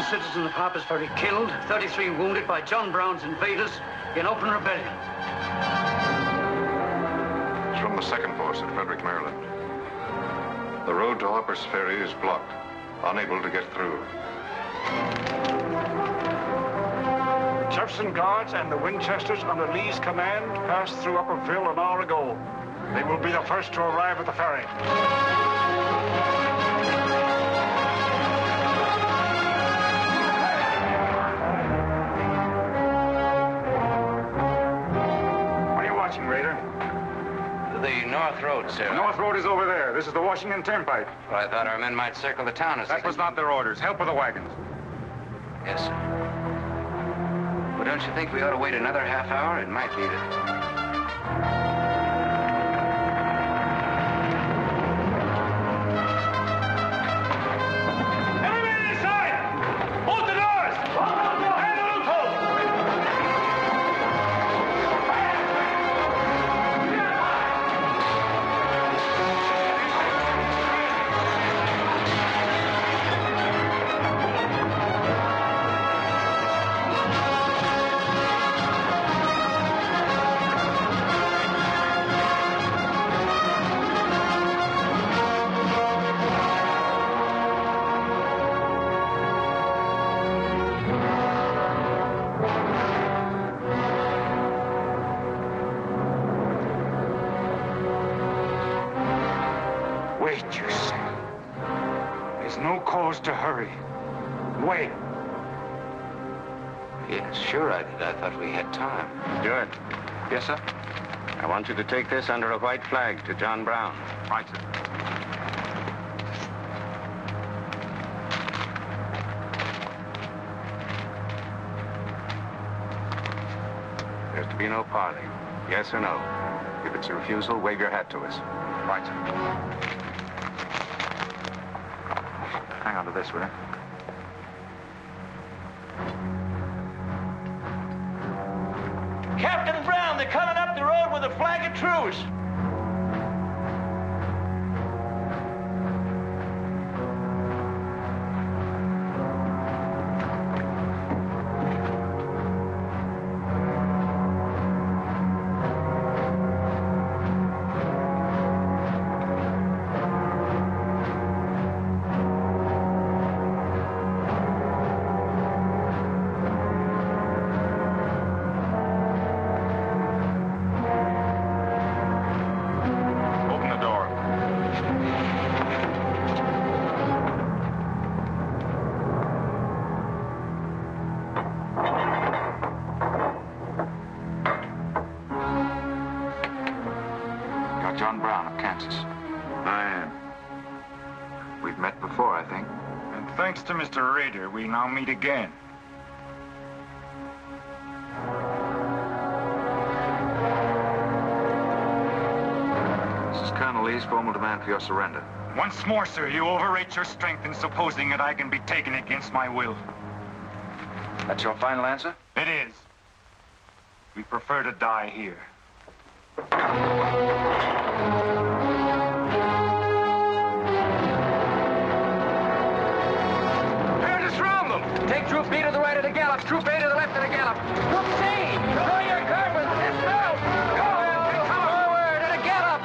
Citizens of Harper's Ferry killed, 33 wounded by John Brown's invaders in open rebellion. It's from the 2nd Force at Frederick, Maryland. The road to Harper's Ferry is blocked, unable to get through. Jefferson Guards and the Winchesters under Lee's command passed through Upperville an hour ago. They will be the first to arrive at the ferry. What are you watching, Rader? The North Road, sir. The North Road is over there. This is the Washington Turnpike. Well, I thought our men might circle the town as That was not their orders. Help with the wagons. Yes, sir. Well, don't you think we ought to wait another half hour? It might be the... Wait, you say. There's no cause to hurry. Wait. Yes, sure I did. I thought we had time. Stuart. Yes, sir? I want you to take this under a white flag to John Brown. Right, sir. There's to be no parley. Yes or no? If it's a refusal, wave your hat to us. Right, sir. Hang on to this, will you? Captain Brown, they're coming up the road with a flag of truce. Brown of Kansas. I am. We've met before, I think. And thanks to Mr. Rader, we now meet again. This is Colonel Lee's formal demand for your surrender. Once more, sir, you overrate your strength in supposing that I can be taken against my will. That's your final answer? It is. We prefer to die here. Here to surround them! Take Troop B to the right of the gallop, Troop A to the left of the gallop. Troop C, draw your carbines, dismount! Go! Forward at a gallop!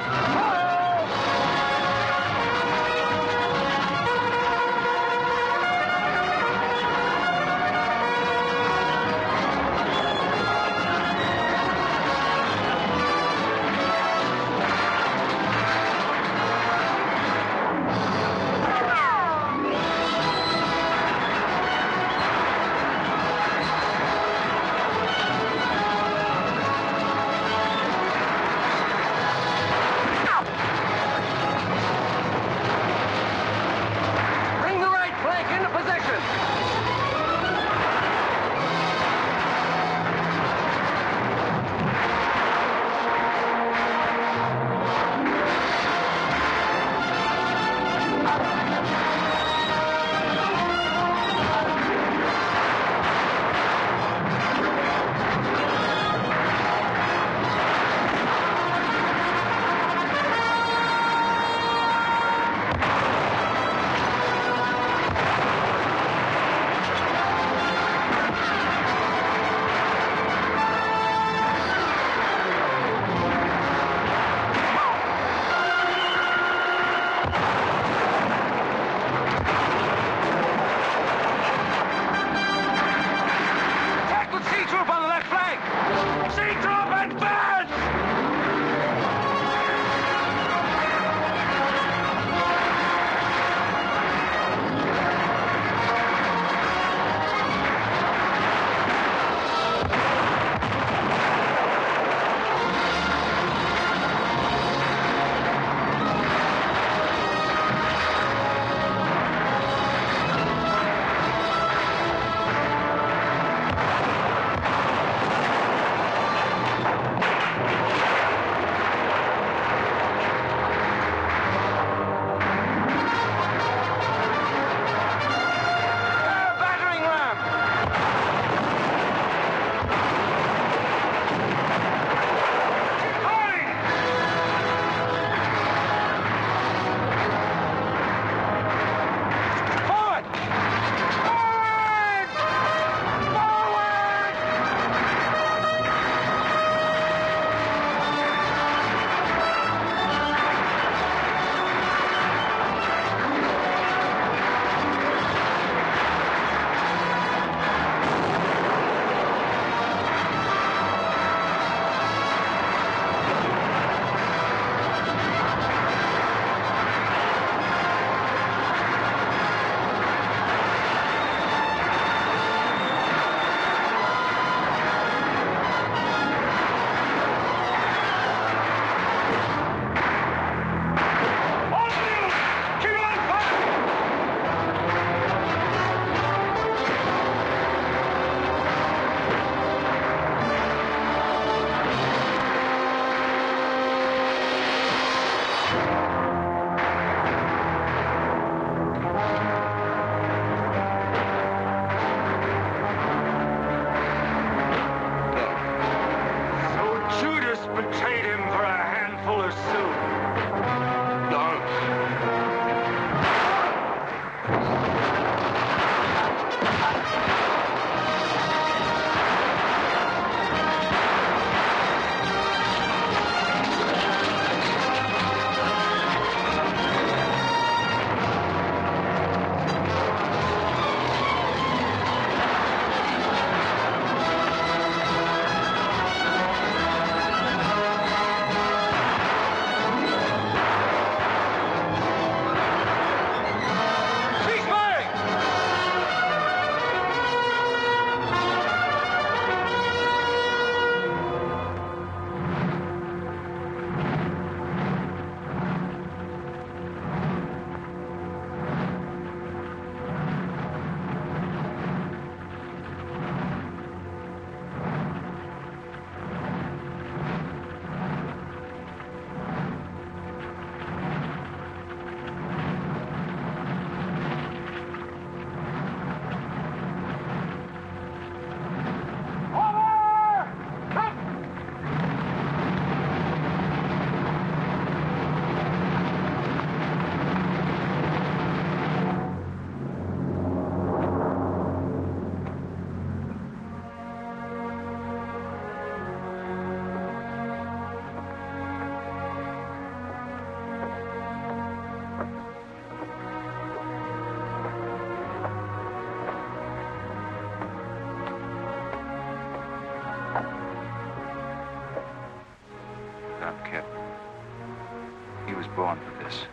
was born for this.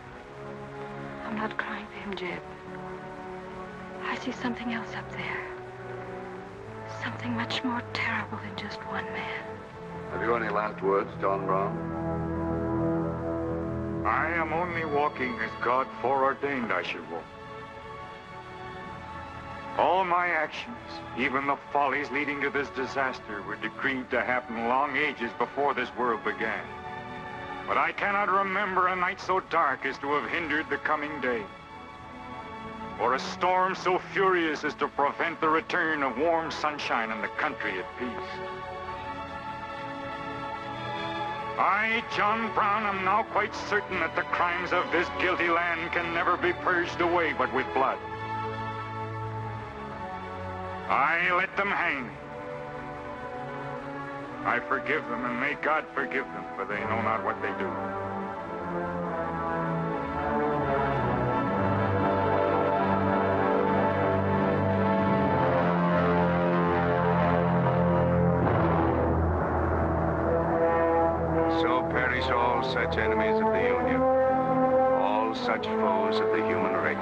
I'm not crying for him, Jeb. I see something else up there. Something much more terrible than just one man. Have you any last words, John Brown? I am only walking as God foreordained I should walk. All my actions, even the follies leading to this disaster, were decreed to happen long ages before this world began. But I cannot remember a night so dark as to have hindered the coming day, or a storm so furious as to prevent the return of warm sunshine and the country at peace. I, John Brown, am now quite certain that the crimes of this guilty land can never be purged away but with blood. I let them hang me. I forgive them, and may God forgive them, for they know not what they do. So perish all such enemies of the Union, all such foes of the human race.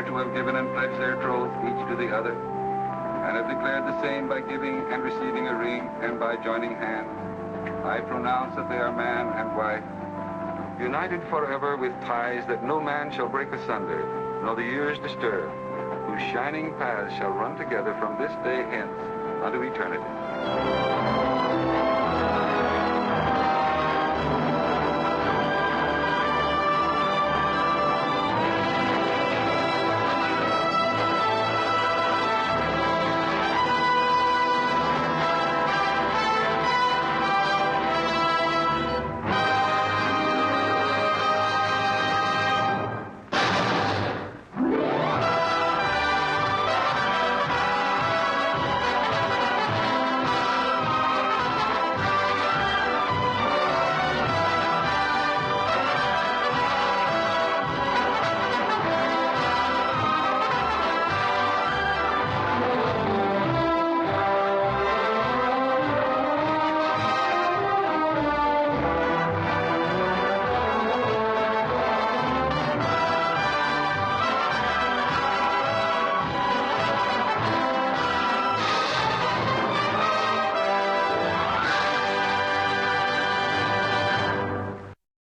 To have given and pledged their troth each to the other, and have declared the same by giving and receiving a ring and by joining hands, I pronounce that they are man and wife, united forever with ties that no man shall break asunder, nor the years disturb, whose shining paths shall run together from this day hence unto eternity.